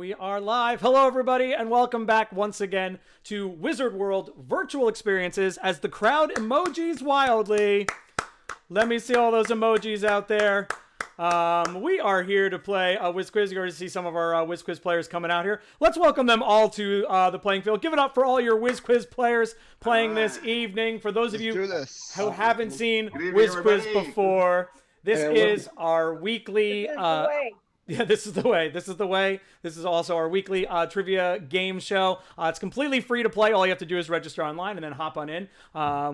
we are live. Hello, everybody, and welcome back once again to Wizard World Virtual Experiences as the crowd emojis wildly. Let me see all those emojis out there. We are here to play Wiz Quiz. You're going to see some of our Wiz Quiz players coming out here. Let's welcome them all to the playing field. Give it up for all your Wiz Quiz players playing this evening. For those of you who haven't seen Wiz Quiz before, this is our weekly... Yeah, this is the way. This is the way. This is also our weekly trivia game show. It's completely free to play. All you have to do is register online and then hop on in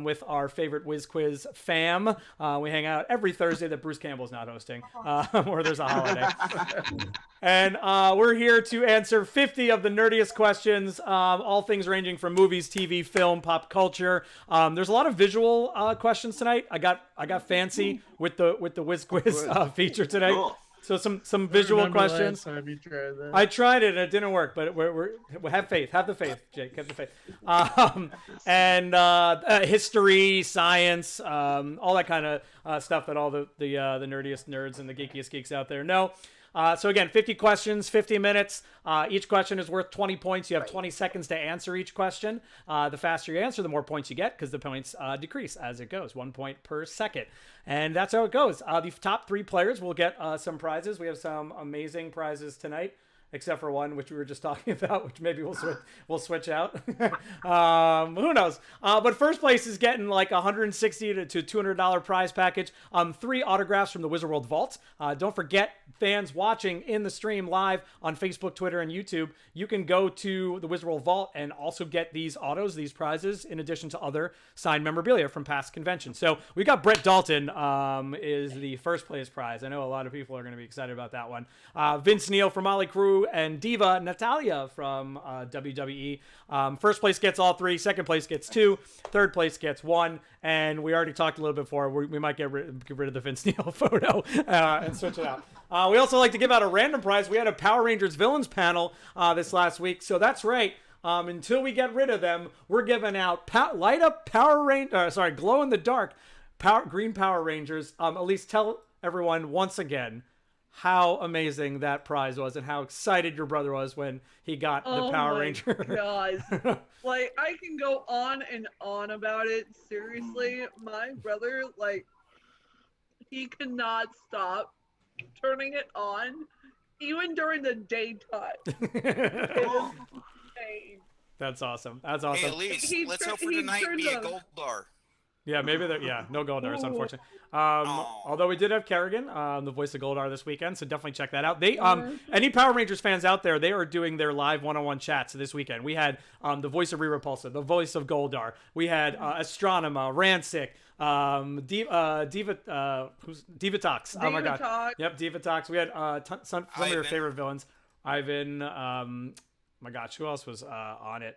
with our favorite Wiz Quiz fam. We hang out every Thursday that Bruce Campbell's not hosting, or there's a holiday. And we're here to answer 50 of the nerdiest questions, all things ranging from movies, TV, film, pop culture. There's a lot of visual questions tonight. I got fancy with the Wiz Quiz feature today. Cool. So some visual questions. I tried it and it didn't work, but we have faith. Have the faith, Jake. Have the faith. And history, science, all that kind of stuff that all the nerdiest nerds and the geekiest geeks out there know. So again, 50 questions, 50 minutes. Each question is worth 20 points. You have 20 seconds to answer each question. The faster you answer, the more points you get because the points decrease as it goes. 1 point per second. And that's how it goes. The top 3 players will get some prizes. We have some amazing prizes tonight, except for one, which we were just talking about, which maybe we'll switch out. Who knows? But first place is getting like $160 to $200 prize package. 3 autographs from the Wizard World Vault. Don't forget, fans watching in the stream live on Facebook, Twitter, and YouTube, you can go to the Wizard World Vault and also get these autos, these prizes, in addition to other signed memorabilia from past conventions. So we got Brett Dalton is the first place prize. I know a lot of people are going to be excited about that one. Vince Neil from Molly Crew and Diva Natalia from WWE. First place gets all 3. Second place gets 2. Third place gets 1. And we already talked a little bit before. We might get rid of the Vince Neil photo and switch it out. We also like to give out a random prize. We had a Power Rangers villains panel this last week. So that's right. Until we get rid of them, we're giving out light up glow in the dark green Power Rangers. At least tell everyone once again how amazing that prize was and how excited your brother was when he got the Power Ranger. Guys, like, I can go on and on about it. Seriously, my brother, like, he cannot stop turning it on, even during the daytime. That's awesome. That's awesome. Hey, Elise, let's hope for tonight be a gold bar. Yeah, maybe no Goldars, unfortunately. Although we did have Kerrigan, the voice of Goldar this weekend, so definitely check that out. They any Power Rangers fans out there, they are doing their live one-on-one chats this weekend. We had the voice of Repulsa, the voice of Goldar. We had Astronema, Rancic, Divatox. Oh my god. Yep, Divatox. We had some of your favorite villains. Ivan, my gosh, who else was on it?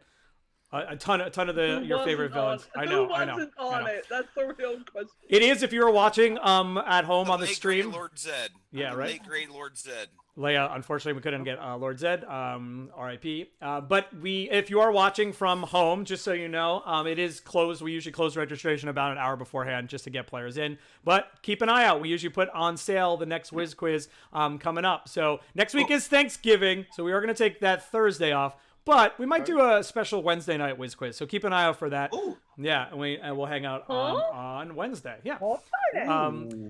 A ton of your favorite villains. I know. Who wasn't on it? That's the real question. It is if you were watching at home on the stream. Lord Zed. Yeah, right. Late great Lord Zed. Leia, unfortunately, we couldn't get Lord Zed. R.I.P. But if you are watching from home, just so you know, it is closed. We usually close registration about an hour beforehand just to get players in. But keep an eye out. We usually put on sale the next Wiz Quiz coming up. So next week is Thanksgiving, so we are going to take that Thursday off. But we might do a special Wednesday night Wiz Quiz, so keep an eye out for that. Ooh. Yeah, and we'll hang out on Wednesday. Yeah.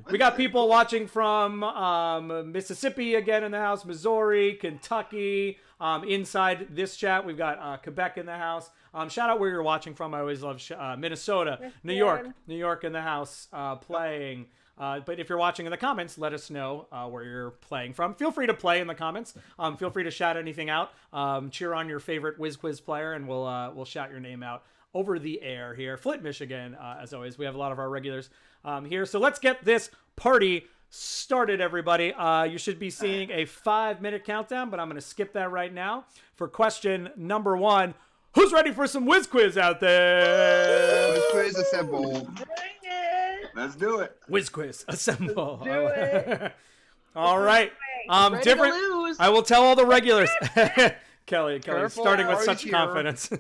We got people watching from Mississippi again in the house, Missouri, Kentucky. Inside this chat, we've got Quebec in the house. Shout out where you're watching from. I always love Minnesota, New York in the house playing. But if you're watching in the comments, let us know where you're playing from. Feel free to play in the comments. Feel free to shout anything out. Cheer on your favorite Wiz Quiz player, and we'll shout your name out over the air here. Flint, Michigan, as always. We have a lot of our regulars here. So let's get this party started, everybody. You should be seeing a 5-minute countdown, but I'm going to skip that right now. For question number 1, who's ready for some Wiz Quiz out there? Wiz Quiz assemble. Bring it. Let's do it. Wiz Quiz assemble. Do it. All right. Ready Different. to lose. I will tell all the regulars. Kelly, Careful, starting with Ari's such here. confidence.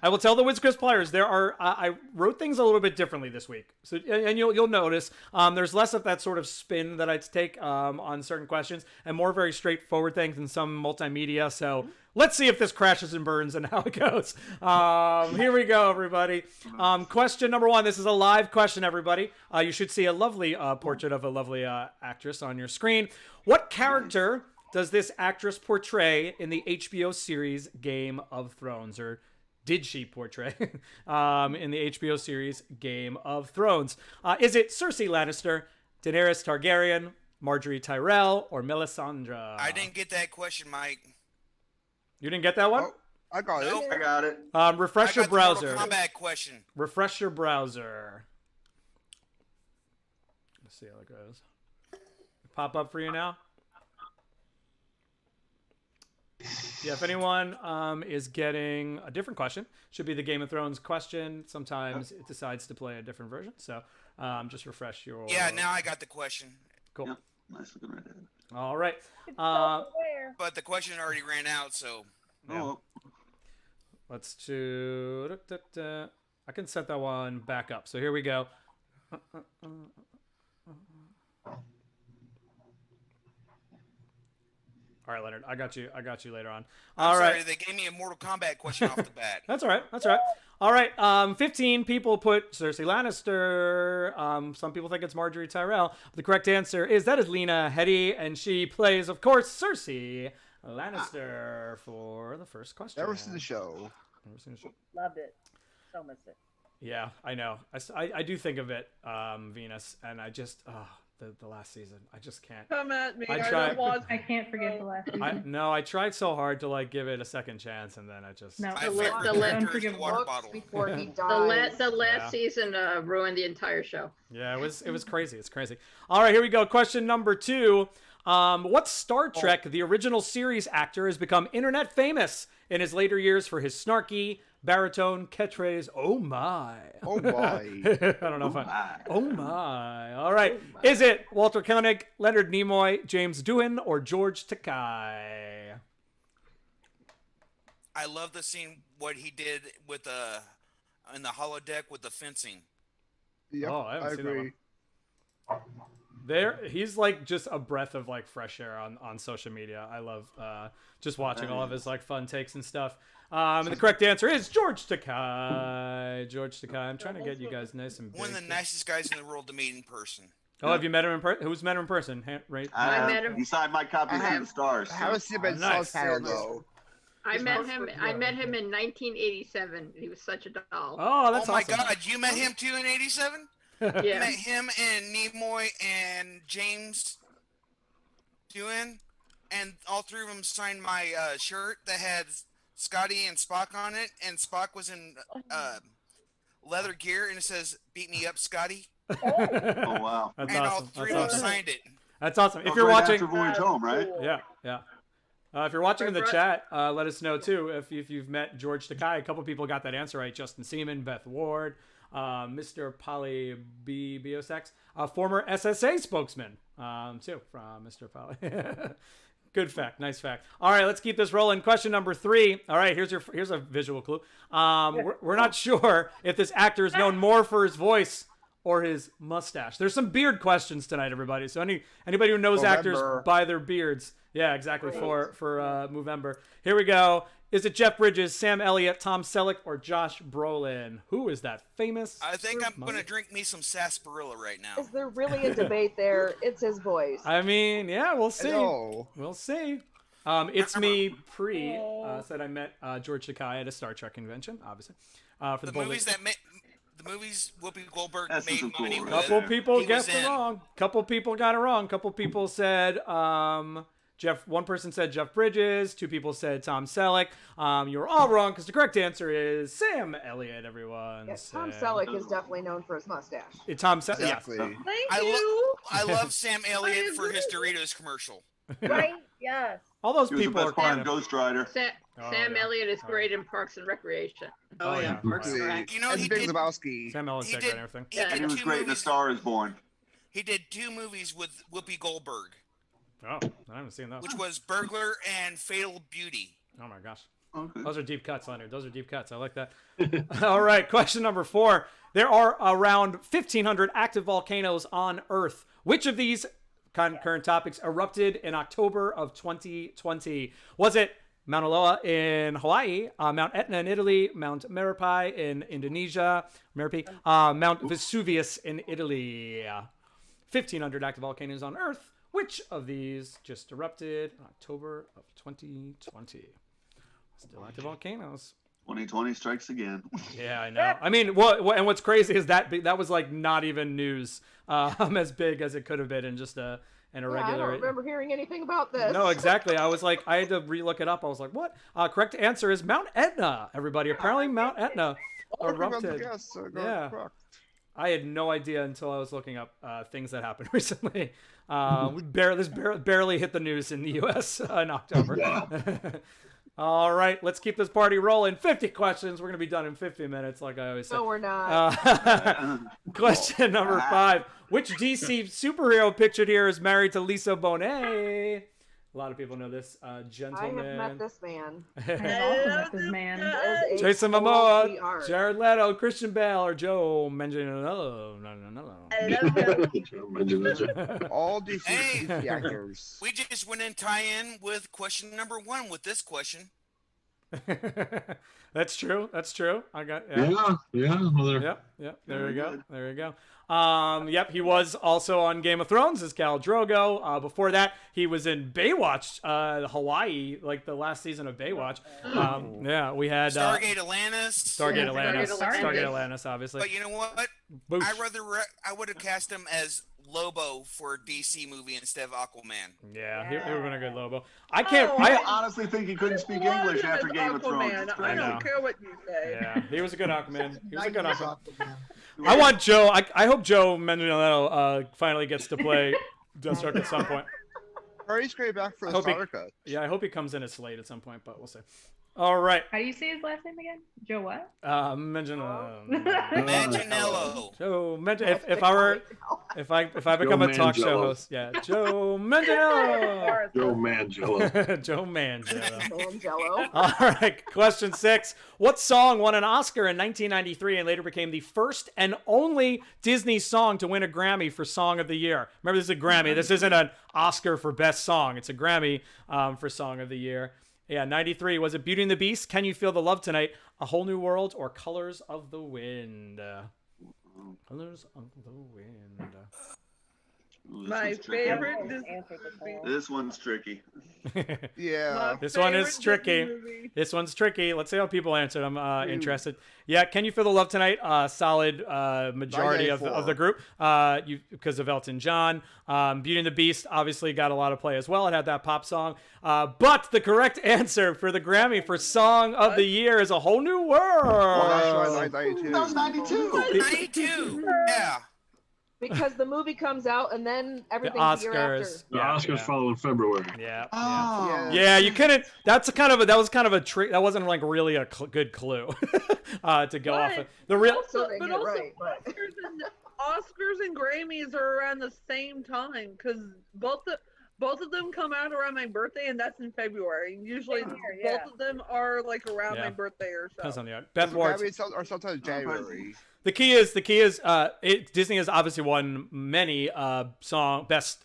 I will tell the Wiz Quiz players there are. I wrote things a little bit differently this week, so and you'll notice there's less of that sort of spin that I take on certain questions, and more very straightforward things and some multimedia. So let's see if this crashes and burns and how it goes. Here we go, everybody. Question number 1. This is a live question, everybody. You should see a lovely portrait of a lovely actress on your screen. What character does this actress portray in the HBO series Game of Thrones, or did she portray in the HBO series Game of Thrones? Is it Cersei Lannister, Daenerys Targaryen, Marjorie Tyrell, or Melisandre? I didn't get that question, Mike. You didn't get that one? Oh, I got Nope. it. I got it. Refresh your browser. Kombat question. Refresh your browser. Let's see how it goes. Pop up for you now. Yeah, if anyone is getting a different question, should be the Game of Thrones question. Sometimes it decides to play a different version. So just refresh your... Yeah, now I got the question. Cool. Yep. Nice looking right there. All right. But the question already ran out, so... Yeah. Oh, Let's do... I can set that one back up. So here we go. All right, Leonard, I got you later on. All right. Sorry, they gave me a Mortal Kombat question off the bat. That's all right. That's all right. All right. 15 people put Cersei Lannister. Some people think it's Marjorie Tyrell. The correct answer is Lena Headey, and she plays, of course, Cersei Lannister for the first question. never seen the show. Never seen the show. Loved it. So missed it. Yeah, I know. I do think of it, Venus, and I just the last season. I just can't. Come at me. I I tried- don't want I can't forget the last season. I tried so hard to like give it a second chance, and then I just No. My The favorite la- character is the water books bottle. Before he The, dies. the last Yeah. season ruined the entire show. Yeah, it was crazy. It's crazy. All right, here we go. Question number 2. What Star Trek, the original series actor, has become internet famous in his later years for his snarky baritone catchphrase, "Oh my." Oh my. I don't know if I... Oh my. All right. Is it Walter Koenig, Leonard Nimoy, James Doohan, or George Takei? I love the scene, what he did with in the holodeck with the fencing. Yep, Oh, I haven't I seen that agree. one. He's like just a breath of like fresh air on social media. I love just watching all of his like fun takes and stuff. And the correct answer is George Takei. George Takei. I'm trying to get you guys nice and big. One of the nicest guys in the world to meet in person. Oh, have you met him in person? Who's met him in person? Right. I met him. He signed my copy I of the stars. I haven't seen him in Nice. some time though. I met him in 1987. He was such a doll. Oh, that's oh my awesome. God, you met him too in '87? Yeah. Met him and Nimoy and James Doohan, and all three of them signed my shirt that had Scotty and Spock on it, and Spock was in leather gear, and it says "Beat me up, Scotty," Oh wow. That's and all awesome. three That's of them awesome. signed it. That's awesome. If Oh, you're right watching, after Voyage Home, right? yeah. If you're watching in the chat, let us know too if you've met George Takei. A couple people got that answer right. Justin Seaman, Beth Ward, Mr. Polly Biosex, former SSA spokesman too from Mr. Polly. Good fact, nice fact. All right, let's keep this rolling. Question number 3. All right, here's a visual clue. We're not sure if this actor is known more for his voice or his mustache. There's some beard questions tonight, everybody. So anybody who knows actors by their beards. Yeah, exactly, for Movember. Here we go. Is it Jeff Bridges, Sam Elliott, Tom Selleck, or Josh Brolin? Who is that famous? I think I'm going to drink me some sarsaparilla right now. Is there really a debate there? It's his voice. I mean, yeah, we'll see. No. We'll see. It's me said I met George Takei at a Star Trek convention, obviously. For The movies the movies Whoopi Goldberg That's made super cool, money right? with. Couple people He guessed was it in. wrong. Couple people got it wrong. Couple people said one person said Jeff Bridges. 2 people said Tom Selleck. You were all wrong because the correct answer is Sam Elliott, everyone. Yes, Tom Selleck is definitely known for his mustache. Tom Selleck. Yeah. Exactly. Thank I you. I love Sam Elliott for his Doritos commercial. Right? Yes. All those He was the people are best part kind of of... Ghost Rider. Sam yeah. Elliott is great in Parks and Recreation. Oh, yeah. Parks and Exactly. Rec. You know, And he Big did- Lebowski. Sam Elliott's He that great did- and everything. He Yeah. did He was 2 great in A movies. Star Is Born. He did 2 movies with Whoopi Goldberg, Oh, I haven't seen those. which was Burglar and Fatal Beauty. Oh my gosh. Okay. Those are deep cuts, Leonard. Those are deep cuts. I like that. All right, question number 4. There are around 1,500 active volcanoes on Earth. Which of these current topics erupted in October of 2020? Was it Mauna Loa in Hawaii, Mount Etna in Italy, Mount Merapi in Indonesia, Mount Vesuvius in Italy? 1,500 active volcanoes on Earth. Which of these just erupted in October of 2020? Still active volcanoes. 2020 strikes again. Yeah, I know. I mean, and what's crazy is that was like not even news as big as it could have been in just an irregular. I don't remember hearing anything about this. No, exactly. I was like, I had to re-look it up. I was like, what? Correct answer is Mount Etna, everybody. Apparently Mount Etna erupted. Yeah. I had no idea until I was looking up things that happened recently. We barely hit the news in the U.S. In October. All right, let's keep this party rolling. 50 questions. We're going to be done in 50 minutes, like I always say. No, we're not. Question number 5. Which DC superhero pictured here is married to Lisa Bonet? A lot of people know this gentleman. I have met this man. Jason Momoa, Jared Leto, Christian Bale, or Joe Manganiello. All DC actors. We just went in tie-in with question number 1 with this question. That's true. I got Well, Yep. There we go. Yep, he was also on Game of Thrones as Khal Drogo. Before that, he was in Baywatch, Hawaii, like the last season of Baywatch. Yeah, we had Stargate Atlantis. Stargate Atlantis, obviously. But you know what? I would have cast him as Lobo for a DC movie instead of Aquaman. Yeah, he would have been a good Lobo. I honestly think he couldn't speak English after Game of Thrones. I don't care what you say. Yeah, he was a good Aquaman. I want Joe. I hope Joe Manganiello finally gets to play Deathstroke at some point. Or he's straight back for the starter cut. Yeah, I hope he comes in as Slade at some point, but we'll see. All right. How do you say his last name again? Joe what? Manganiello. Joe if I become a talk show host, yeah, Joe Manganiello. Joe Manganiello. All right, question 6. What song won an Oscar in 1993 and later became the first and only Disney song to win a Grammy for Song of the Year? Remember, this is a Grammy. This isn't an Oscar for Best Song. It's a Grammy for Song of the Year. Yeah, 93. Was it Beauty and the Beast, Can You Feel the Love Tonight, A Whole New World, or Colors of the Wind? Colors of the Wind. My favorite Disney movie. This one's tricky. Yeah. This one is tricky. This one's tricky. Let's see how people answered. I'm interested. Yeah, Can You Feel the Love Tonight? Solid majority of the group because of Elton John. Beauty and the Beast obviously got a lot of play as well. It had that pop song. But the correct answer for the Grammy for Song of the Year is A Whole New World. Well, that's 92. That was 92. 92. Yeah. Because the movie comes out and then everything The the year after. The Oscars follow in February. Yeah. Oh. Yeah, you couldn't. That was kind of a trick. That wasn't like really a good clue to go off of. The real. Oscars and Grammys are around the same time because both of them come out around my birthday, and that's in February. Usually, both of them are like around my birthday or so. Depends on the Beth Ward. Or sometimes January. The key is Disney has obviously won many Oscars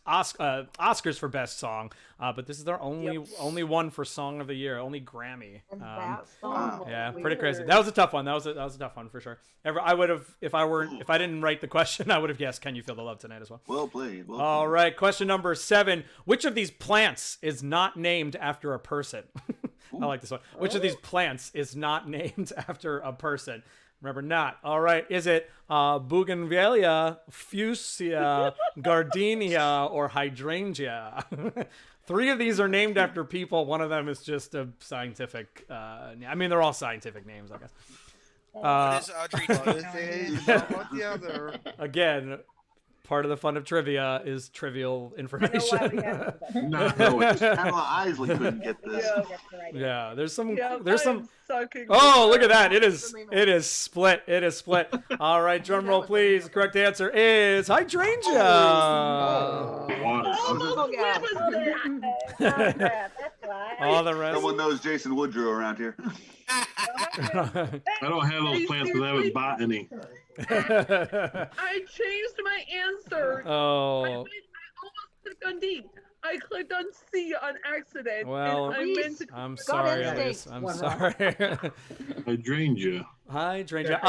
for best song, but this is their only one for Song of the Year, only Grammy. Yeah, pretty crazy. That was a tough one. That was a tough one for sure. I would have if I didn't write the question, I would have guessed Can You Feel the Love Tonight as well. Well played. All right, question number 7. Which of these plants is not named after a person? I like this one. Which of these plants is not named after a person? Remember, not. All right. Is it bougainvillea, fuchsia, gardenia, or hydrangea? 3 of these are named after people. One of them is just a scientific. I mean, they're all scientific names, I guess. What is Audrey? The other. Again, part of the fun of trivia is trivial information. Isley couldn't get this. Yeah, there's some. Oh, look at that! It is split. It is split. All right, drum roll, please. The correct answer is hydrangea. That's why. All the rest. Someone knows Jason Woodrow around here. I don't have those plants because I haven't bought any. I changed my answer. Oh. I almost clicked on D. I clicked on C on accident. Well, and I meant to I'm sorry, instinct. Elise. I'm sorry. I drained you. Hi, Dranger.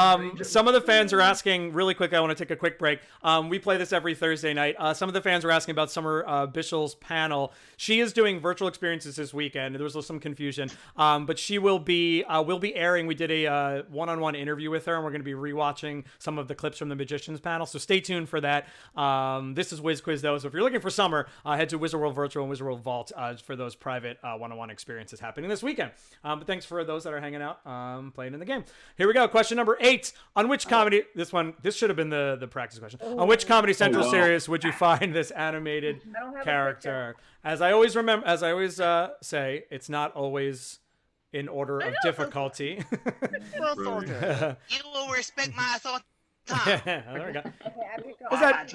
Some of the fans are asking really quick. I want to take a quick break. We play this every Thursday night. Some of the fans are asking about Summer Bishel's panel. She is doing virtual experiences this weekend. There was some confusion, but she will be airing. We did a one-on-one interview with her, and we're going to be rewatching some of the clips from the Magicians panel. So stay tuned for that. This is Wiz Quiz though. So if you're looking for Summer, head to Wizard World Virtual and Wizard World Vault for those private one-on-one experiences happening this weekend. But thanks for those that are hanging out, playing in the game. Here we go. Question number 8. On which comedy? This should have been the practice question. On which Comedy Central series would you find this animated character? As I always say, it's not always in order of difficulty. Well, soldier, you will respect my authority. There we go. Okay, I picked up. Was that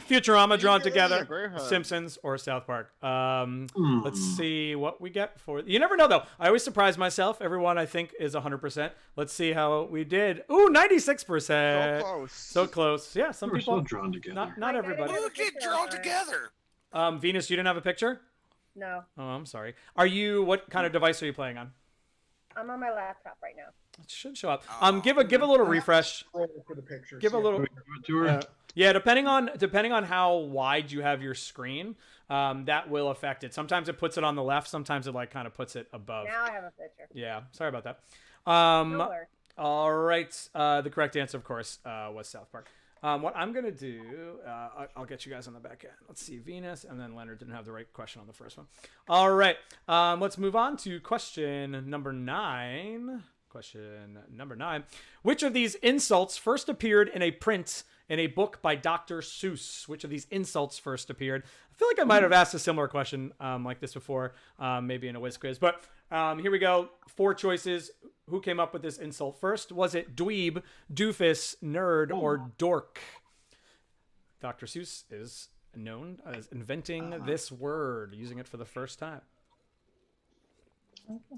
Futurama drawn together, Simpsons, or South Park? Let's see what we get for. You never know though. I always surprise myself. Everyone I think is 100%. Let's see how we did. Ooh, 96%. So close. So close. Yeah, some We're people. so drawn together. Not everybody. Who did draw together? Venus, you didn't have a picture? No, Oh, I'm sorry. What kind of device are you playing on? I'm on my laptop right now. It should show up. Give a little refresh. Scroll for the pictures. Give a little. Give it to her. Yeah, depending on how wide you have your screen, that will affect it. Sometimes it puts it on the left. Sometimes it kind of puts it above. Now I have a picture. Yeah, sorry about that. No worries. All right. The correct answer, of course, was South Park. What I'm gonna do, I'll get you guys on the back end. Let's see, Venus, and then Leonard didn't have the right question on the first one. All right. Let's move on to question number 9. Question number 9. Which of these insults first appeared in a print in a book by Dr. Seuss? Which of these insults first appeared? I feel like I might have asked a similar question like this before, maybe in a Wiz Quiz. But here we go. 4 choices. Who came up with this insult first? Was it dweeb, doofus, nerd, or dork? Dr. Seuss is known as inventing this word, using it for the first time.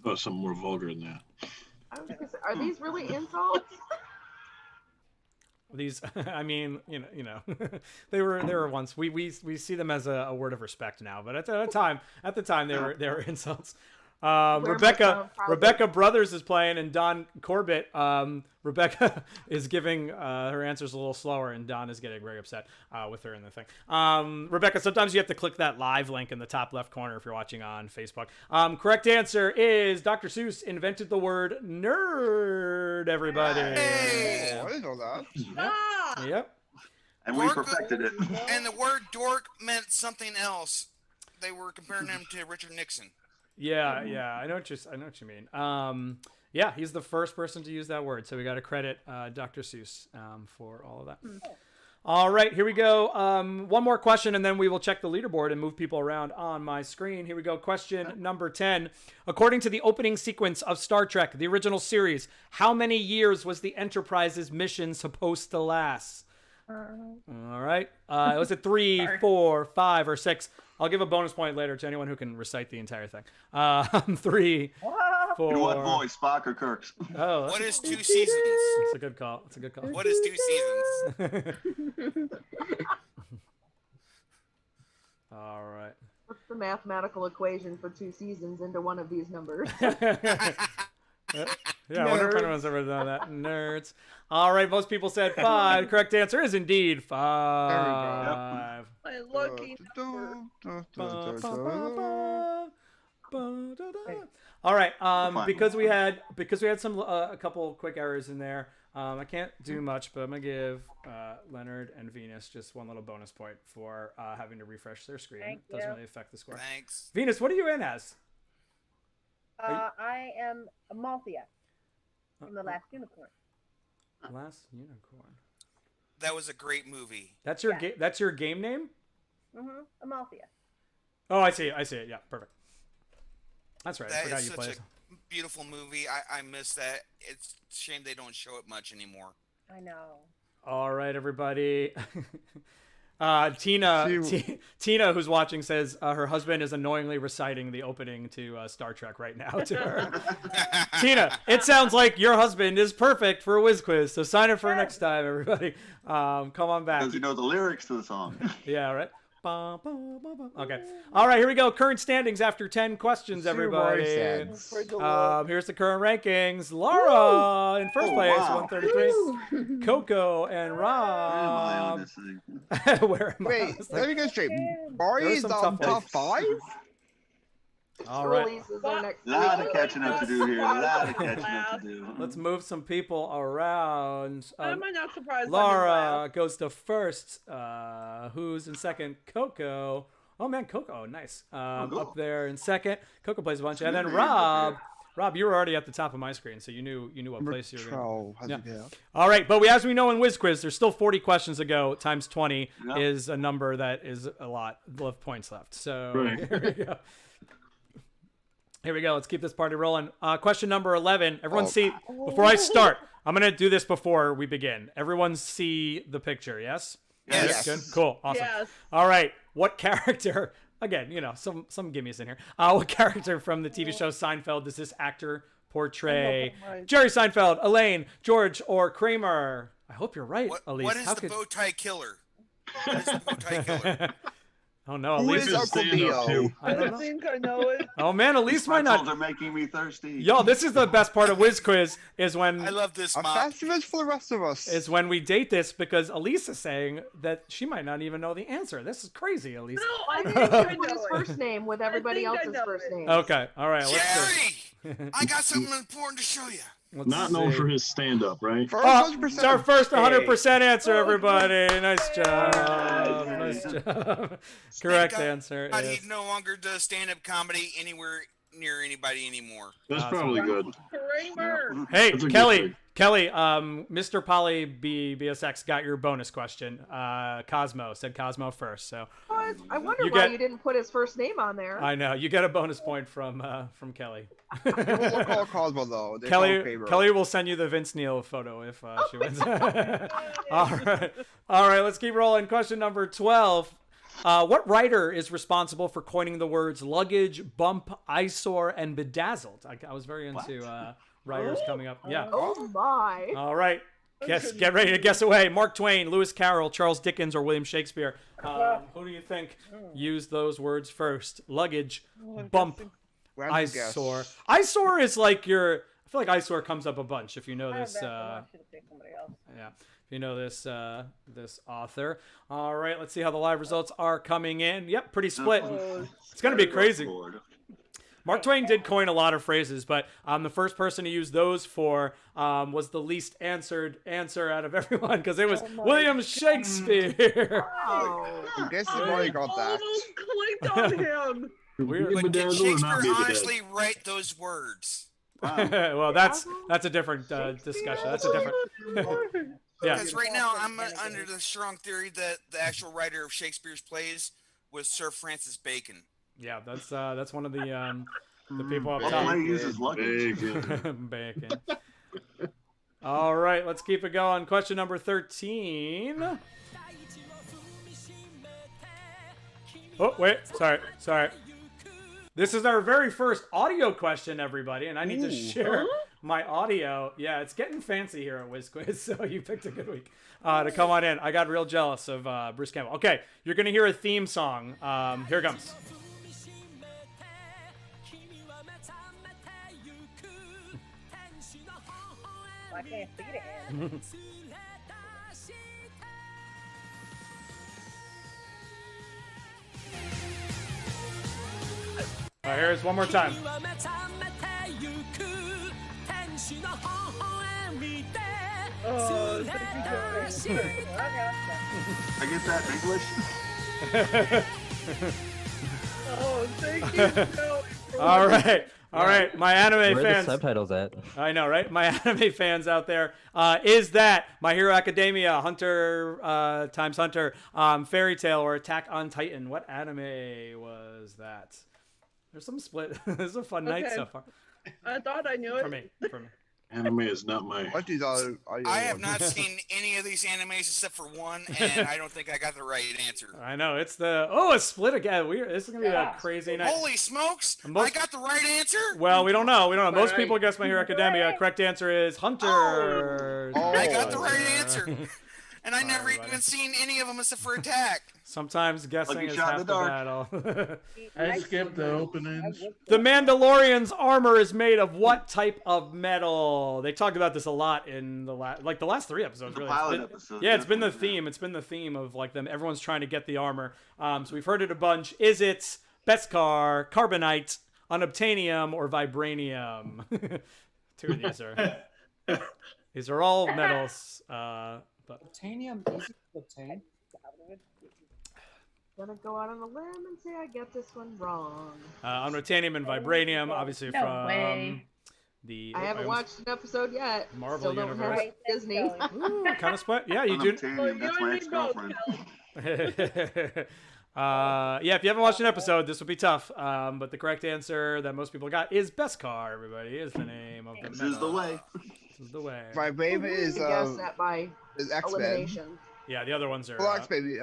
Oh, something more vulgar than that. I was gonna say, are these really insults? These, I mean, you know, they were once. We see them as a word of respect now, but at the time they were insults. Rebecca Brothers is playing, and Don Corbett. Rebecca is giving her answers a little slower, and Don is getting very upset with her in the thing. Rebecca, sometimes you have to click that live link in the top left corner if you're watching on Facebook. Correct answer is Dr. Seuss invented the word nerd, everybody. Hey! I didn't know that. Yep. And we perfected it. And the word dork meant something else. They were comparing him to Richard Nixon. Yeah. I know what you mean. Yeah, he's the first person to use that word, so we got to credit Dr. Seuss for all of that. All right, here we go. One more question, and then we will check the leaderboard and move people around on my screen. Here we go. Question number 10. According to the opening sequence of Star Trek, the original series, how many years was the Enterprise's mission supposed to last? All right. Was it 3, 4, 5, or 6? I'll give a bonus point later to anyone who can recite the entire thing. 3, 4. In what voice, Spock or Kirk's? Oh, What is 2 seasons? that's a good call. What is 2 seasons? All right. What's the mathematical equation for 2 seasons into one of these numbers? Yeah, I wonder if anyone's ever done that. Nerds. All right, most people said 5. Correct answer is indeed 5. My lucky number. All right. Because we had some a couple quick errors in there. I can't do much, but I'm gonna give Leonard and Venus just one little bonus point for having to refresh their screen. Thank Doesn't you. really affect the score. Thanks. Venus, what are you in as? I am Amalthea from The Last Unicorn. Last Unicorn. That was a great movie. That's your That's your game name? Amalthea. Oh, I see it. Yeah, perfect. That's right. I That forgot is you such played. a beautiful movie. I miss that. It's a shame they don't show it much anymore. I know. All right, everybody. Tina, who's watching, says her husband is annoyingly reciting the opening to Star Trek right now to her. Tina, it sounds like your husband is perfect for a Wiz Quiz, so sign up for next time, everybody. Come on back. Because you know the lyrics to the song. Yeah, right. Okay. All right, here we go. Current standings after 10 questions, everybody. Here's the current rankings. Laura in first place, 133. Coco and Rob. Where am I? Wait, let me go straight. Barry is on top 5? All right. A lot of catching up to do here. A lot of catching up to do. Let's move some people around. Am I not surprised? Laura goes to first. Who's in second? Coco. Oh man, Coco, nice. cool. Up there in second. Coco plays a bunch, and then Rob. Rob, you were already at the top of my screen, so you knew what place you were going. Yeah. All right, but as we know in Wiz Quiz, there's still 40 questions to go. Times 20 is a number that is a lot of points left. So here we go. Here we go. Let's keep this party rolling. Question number 11. Everyone see, before I start, I'm going to do this before we begin. Everyone see the picture, yes? Yes. Good. Cool. Awesome. Yes. All right. What character, again, some gimmies in here. What character from the TV show Seinfeld does this actor portray? Jerry Seinfeld, Elaine, George, or Kramer? I hope you're right, Elise. What is the bow tie killer? What is the bow tie killer? Oh no, Who Elise is Uncle Leo? I think I know it. Oh man, Elise might not. Are making me thirsty. Yo, this is the best part of Wiz Quiz is when I love this. A festival for the rest of us. Is when we date this because Elise is saying that she might not even know the answer. This is crazy, Elise. No, I I think think I he put his know first name with everybody think I else's know first it. name. Okay, all right. Jerry, I got something important to show you. Let's Not known see. for his stand-up, right? It's our first 100% answer, everybody. Nice job. Nice job. Correct answer God, is... he no longer does stand-up comedy anywhere near anybody anymore. That's probably good. Kramer. Hey, That's a good Kelly. thing. Kelly, Mr. Poly BSX got your bonus question. Cosmo said Cosmo first, so What? I wonder You why get- you didn't put his first name on there. I know you get a bonus point from Kelly. People will call Cosmo though. They call him Kramer. Kelly will send you the Vince Neil photo if she wins. All right. Let's keep rolling. Question number 12. What writer is responsible for coining the words luggage, bump, eyesore, and bedazzled? I was very into writers coming up. Yeah. Oh my. All right. Get ready to guess away. Mark Twain, Lewis Carroll, Charles Dickens, or William Shakespeare. Who do you think used those words first? Luggage, bump, Random guess. eyesore. Eyesore is like your. I feel like eyesore comes up a bunch if you know this. Yeah, if you know this author. All right, let's see how the live results are coming in. Yep, pretty split. It's gonna be crazy. Mark Twain did coin a lot of phrases, but the first person to use those for was the least answered answer out of everyone because it was William Shakespeare. I guess you've already got that. Almost clicked on him. Weird. But did Bedazzled or not Shakespeare be honestly write those words? Well, that's a different discussion. That's a different. Yeah. Because right now I'm under the strong theory that the actual writer of Shakespeare's plays was Sir Francis Bacon. Yeah, that's one of the people up What top. play uses luggage? Bacon. All right, let's keep it going. Question number 13. Oh, wait. Sorry. This is our very first audio question, everybody, and I need to share my audio. Yeah, it's getting fancy here at Wiz Quiz, so you picked a good week to come on in. I got real jealous of Bruce Campbell. Okay, you're going to hear a theme song. Here it comes. I can't see it. All right, here's one more time. Oh, thank you, Joey. I get that in English. Oh, thank you, Joey. All right, my anime Where are fans. the subtitles at? I know, right? My anime fans out there. Is that My Hero Academia, Hunter times Hunter, Fairy Tail, or Attack on Titan? What anime was that? There's some split. This is a fun night Okay. so far. I thought I knew it. For me. Anime is not my. What these are you I have not seen any of these animes except for one, and I don't think I got the right answer. I know it's the a split again. This is gonna be a crazy night. Holy smokes! I got the right answer. Well, we don't know. Most people guess My Hero Academia. Correct answer is Hunters. I got the right answer, and I never even seen any of them except for Attack. Sometimes guessing is half the battle. I skipped the openings. The Mandalorian's armor is made of what type of metal? They talked about this a lot in the last 3 episodes. Really, it's been the theme. It's been the theme of like them. Everyone's trying to get the armor. So we've heard it a bunch. Is it Beskar, Carbonite, Unobtainium, or Vibranium? 2 of these are. These are all metals. But Obtainium easy to obtain. Gonna go out on a limb and say I get this one wrong. Unobtainium and Vibranium, obviously from the. I haven't watched an episode yet. Marvel Still Universe. Don't have Disney. Ooh, kind of split. Yeah, you do. That's my ex-girlfriend. Yeah, if you haven't watched an episode, this would be tough. But the correct answer that most people got is Beskar. Everybody is the name of the. This is the way. This is the way. Vibranium is guess that by X-Men. elimination. Yeah, the other ones are. Black baby.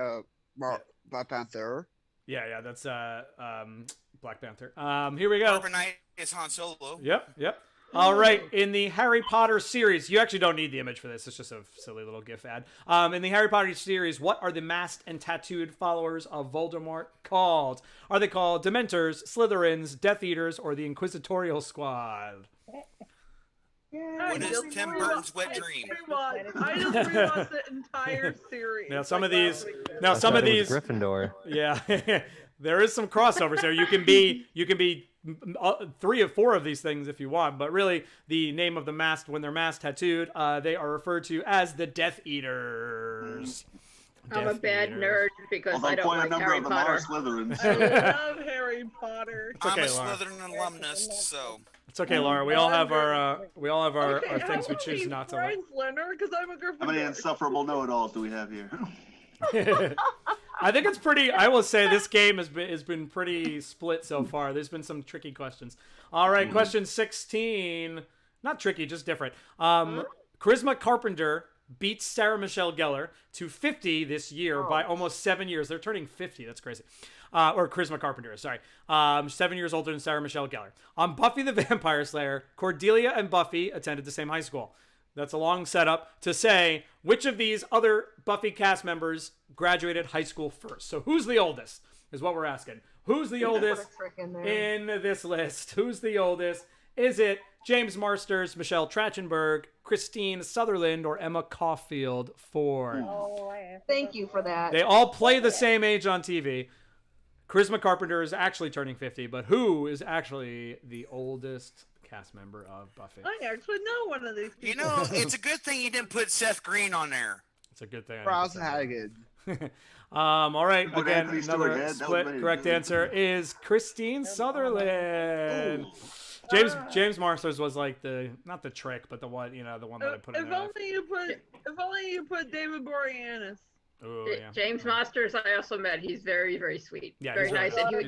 Black Panther. Yeah, that's Black Panther. Here we go. Carbonite is Han Solo. Yep. All right, in the Harry Potter series, you actually don't need the image for this. It's just a silly little GIF ad. In the Harry Potter series, what are the masked and tattooed followers of Voldemort called? Are they called Dementors, Slytherins, Death Eaters, or the Inquisitorial Squad? What is Tim Burton's wet dream? I just rewatched the entire series. Now some of these, Gryffindor. Yeah, there is some crossovers there. You can be 3 or 4 of these things if you want, but really the name of the mask when they're masked tattooed, they are referred to as the Death Eaters. I'm a bad nerd because I don't quite like a number Harry of them Potter. are Slytherins. I love Harry Potter. Okay, I'm a Laura. Slytherin alumnus, so. It's okay, Laura. We all have our things we choose not to like. Friends, Leonard, because I'm a Gryffindor. How many insufferable know-it-alls do we have here? I think it's pretty. I will say this game has been pretty split so far. There's been some tricky questions. All right, question 16. Not tricky, just different. Charisma Carpenter beats Sarah Michelle Gellar to 50 this year by almost 7 years. They're turning 50. That's crazy. Or Charisma Carpenter, sorry. 7 years older than Sarah Michelle Gellar. On Buffy the Vampire Slayer, Cordelia and Buffy attended the same high school. That's a long setup to say which of these other Buffy cast members graduated high school first. So who's the oldest is what we're asking. Who's the oldest in this list? Who's the oldest? Is it James Marsters, Michelle Trachtenberg, Christine Sutherland, or Emma Caulfield Ford? Thank you for that. They all play the same age on TV. Charisma Carpenter is actually turning 50, but who is actually the oldest cast member of Buffy? I actually know one of these people. You know, it's a good thing you didn't put Seth Green on there. It's a good thing. Ross Hagen. All right. Put Again, Anthony Stewart another dead. split. Correct answer is Christine Sutherland. James Marsters was like not the trick, but the one the one that I put in there. If only you put David Boreanaz. Ooh, yeah. James Masters, I also met. He's very, very sweet. Yeah, very he's nice. awesome.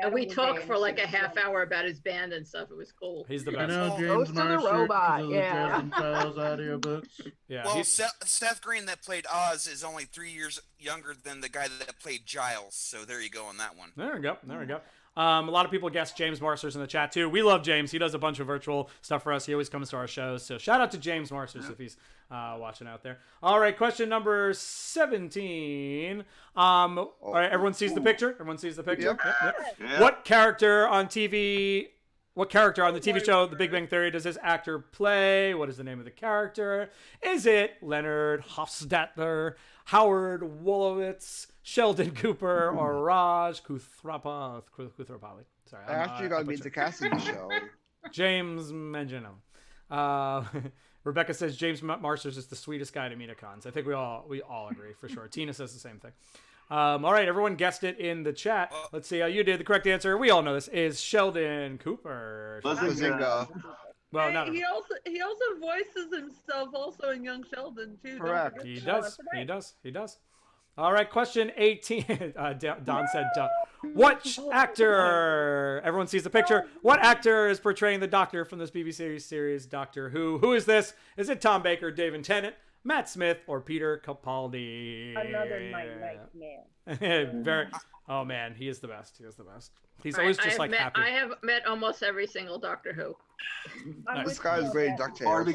And we talked for like a half hour about his band and stuff. It was cool. He's the You best. know James Ghost of the Marshall Robot, because of the yeah. Dresden Files audiobooks. Yeah. Well, Seth Green that played Oz is only 3 years younger than the guy that played Giles. So there you go on that one. There we go. A lot of people guessed James Marsters in the chat too. We love James. He does a bunch of virtual stuff for us. He always comes to our shows. So shout out to James Marsters if he's watching out there. All right, question number 17. All right, everyone sees the picture. Everyone sees the picture. Yep. Yeah. What character on the TV show The Big Bang Theory does this actor play? What is the name of the character? Is it Leonard Hofstadter, Howard Wolowitz, Sheldon Cooper, or Raj Kuthrapali? Sorry, I actually got to meet the cast of the show. James Manganiello. Rebecca says James Marsters is the sweetest guy to meet at cons. I think we all agree for sure. Tina says the same thing. All right, everyone guessed it in the chat. Let's see how you did. The correct answer, we all know this, is Sheldon Cooper. Bazinga. Well, no. He also voices himself also in Young Sheldon too. Correct. He does. All right, question 18. Don said, what actor? Everyone sees the picture. What actor is portraying the Doctor from this BBC series Doctor Who? Who is this? Is it Tom Baker, David Tennant, Matt Smith, or Peter Capaldi? Another nice man. Very. Oh man, he is the best. He is the best. He's always just like happy. I have met almost every single Doctor Who. This guy's great DuckTales.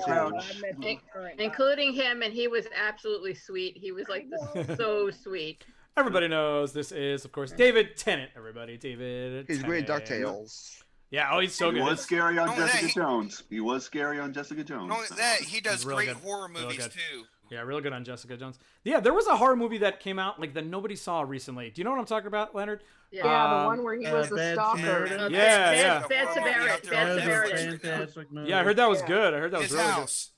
Including him, and he was absolutely sweet. He was like so sweet. Everybody knows this is, of course, David Tennant. Everybody, David. He's great DuckTales. Yeah, oh, he's so good. He was scary on Jessica Jones. He was scary on Jessica Jones. Not only that, he does really great good. horror movies too. Yeah, real good on Jessica Jones. Yeah, there was a horror movie that came out like that nobody saw recently. Do you know what I'm talking about, Leonard? Yeah, the one where he was the stalker. Bad Samaritan. Yeah, I heard that was good. I heard that was really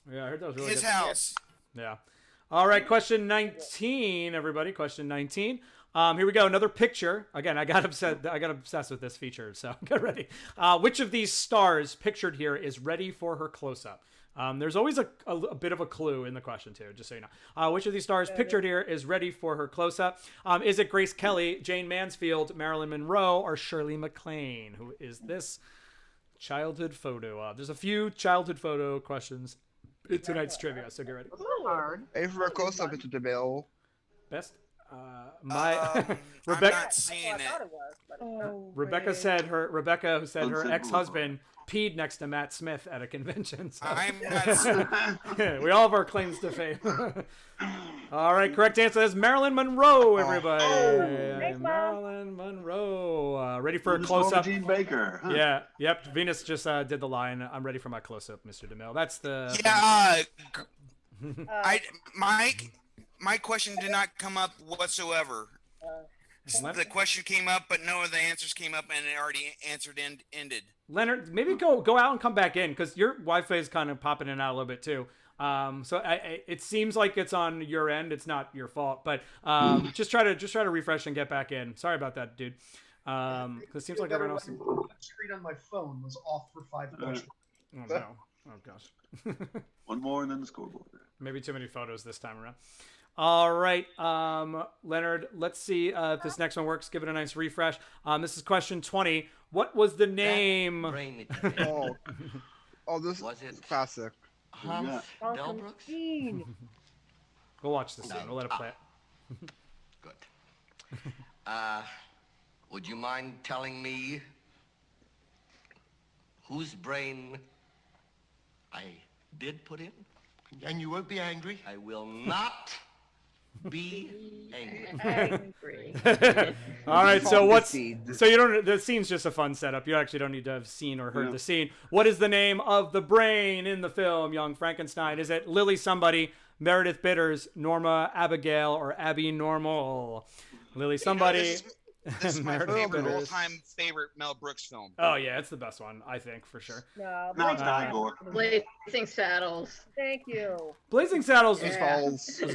good. Yeah, I heard that was really good. His house. Yeah. All right, question 19, everybody. Question 19. Here we go. Another picture. Again, I got obsessed with this feature, so get ready. Which of these stars pictured here is ready for her close-up? There's always a bit of a clue in the question, too, just so you know. Which of these stars pictured here is ready for her close-up? Is it Grace Kelly, Jane Mansfield, Marilyn Monroe, or Shirley MacLaine? Who is this childhood photo? There's a few childhood photo questions in tonight's trivia, so get ready. Hard. Hey, for a close-up into the bill. Best? I'm not seeing Rebecca said her ex-husband peed next to Matt Smith at a convention. So. I'm not. We all have our claims to fame. All right, correct answer is Marilyn Monroe, everybody. Thanks, Marilyn Monroe. Ready for a close-up? Gene Baker. Huh? Yeah, yep. Venus just did the line. I'm ready for my close-up, Mr. DeMille. That's the... Yeah, my question did not come up whatsoever. The question came up, but no of the answers came up, and it already answered and ended. Leonard, maybe go out and come back in, because your Wi-Fi is kind of popping in and out a little bit too. So it seems like it's on your end. It's not your fault, but just try to refresh and get back in. Sorry about that, dude. Because it seems like everyone else. The screen on my phone was off for 5 questions. Oh no! Oh gosh. One more and then the scoreboard. Maybe too many photos this time around. All right, Leonard, let's see if this next one works. Give it a nice refresh. This is question 20. What was the name? This is classic. Delbrooks? We'll watch this soon. We'll let it play it. Good. Would you mind telling me whose brain I did put in? And you won't be angry? I will not be angry. All right, so the scene's just a fun setup. You actually don't need to have seen or heard the scene. What is the name of the brain in the film Young Frankenstein? Is it Lily Somebody, Meredith Bitters, Norma Abigail, or Abby Normal? Lily Somebody. This is my all-time favorite Mel Brooks film. Oh yeah, it's the best one, I think, for sure. Blazing Saddles. Thank you. Blazing Saddles was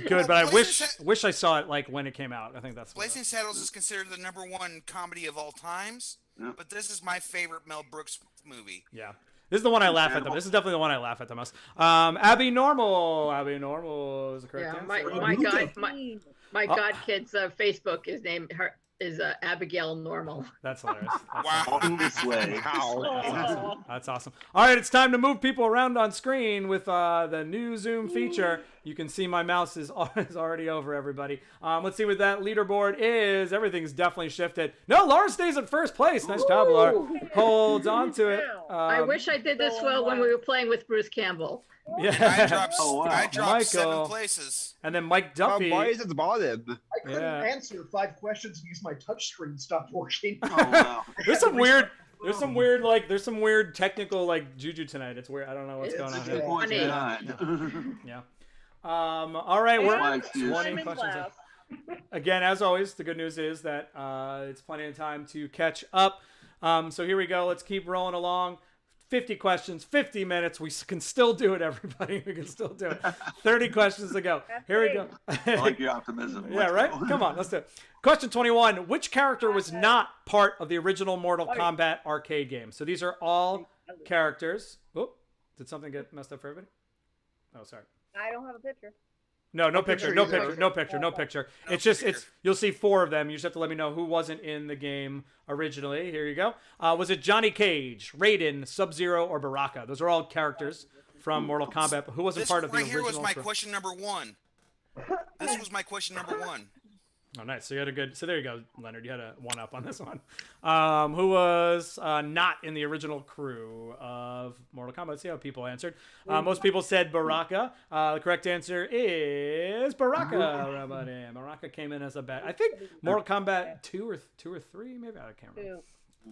good, but I wish I saw it like when it came out. I think that's Blazing Saddles is considered the #1 comedy of all times, but this is my favorite Mel Brooks movie. Yeah. This is the one I laugh at the most. This is definitely the one I laugh at the most. Abby Normal. Abby Normal is the correct answer. My godkid's Facebook is Abigail Normal. That's hilarious. Wow. This way. That's awesome. All right, it's time to move people around on screen with the new Zoom feature. You can see my mouse is already over, everybody. Let's see what that leaderboard is. Everything's definitely shifted. No, Laura stays in first place. Nice job, Laura. Holds on to it. I wish I did this well when we were playing with Bruce Campbell. Yeah, I dropped 7 places. And then Mike Duffy. Why is it the bottom? I couldn't answer 5 questions because my touchscreen stopped working. There's some weird there's some weird technical juju tonight. It's weird. I don't know what's going on here. Yeah. All right, we're 20 questions in. Again, as always, the good news is that it's plenty of time to catch up. So here we go. Let's keep rolling along. 50 questions, 50 minutes. We can still do it, everybody. We can still do it. 30 questions to go. Here we go. I like your optimism. Yeah, right? Come on, let's do it. Question 21. Which character was not part of the original Mortal Kombat arcade game? So these are all characters. Oh, did something get messed up for everybody? Oh, sorry. I don't have a picture. No picture. No either. picture. No picture. No picture. It's just you'll see 4 of them. You just have to let me know who wasn't in the game originally. Here you go. Was it Johnny Cage, Raiden, Sub-Zero, or Baraka? Those are all characters from Mortal Kombat. But who wasn't part of the original? Here was my question number 1. This was my question number 1. Oh, nice. So you had a good. So there you go, Leonard. You had a 1-up on this one. Who was not in the original crew of Mortal Kombat? Let's see how people answered. Most people said Baraka. The correct answer is Baraka. Baraka came in as a bad. I think Mortal Kombat 2 or 3, maybe. I can't remember. 2.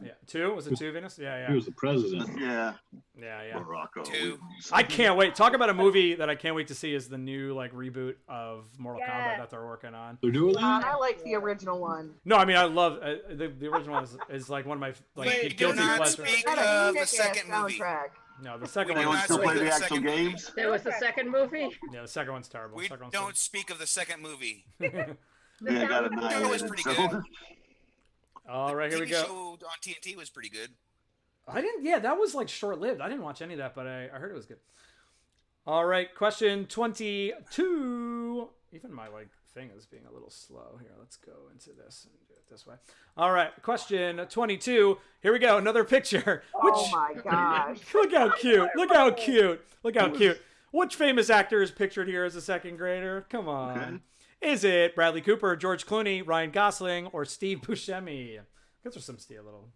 Yeah, 2. Was it 2, Venus? Yeah. He was the president. Yeah. Yeah. Morocco. 2. I can't wait. Talk about a movie that I can't wait to see is the new reboot of Mortal Kombat that they're working on. They're doing that? I like the original one. No, I mean I love the original is like one of my Wait, guilty do not pleasures. speak Got a of the kick-ass second movie. soundtrack. No, the second We one. do Anyone still not play speak the of actual second movie. games? There was the second movie. Yeah, the second one's terrible. We The second one's don't speak of the second movie. Yeah, I got That was annihilated. pretty So. good. All right, here we TV go. show on TNT was pretty good. I didn't. Yeah, that was like short-lived. I didn't watch any of that, but I heard it was good. All right, question 22. Even my thing is being a little slow here. Let's go into this and do it this way. All right, question 22. Here we go. Another picture. Oh my gosh. Look how cute. Look how cute. Look how cute. Which famous actor is pictured here as a second grader? Come on. Okay. Is it Bradley Cooper, George Clooney, Ryan Gosling, or Steve Buscemi? Those are some little.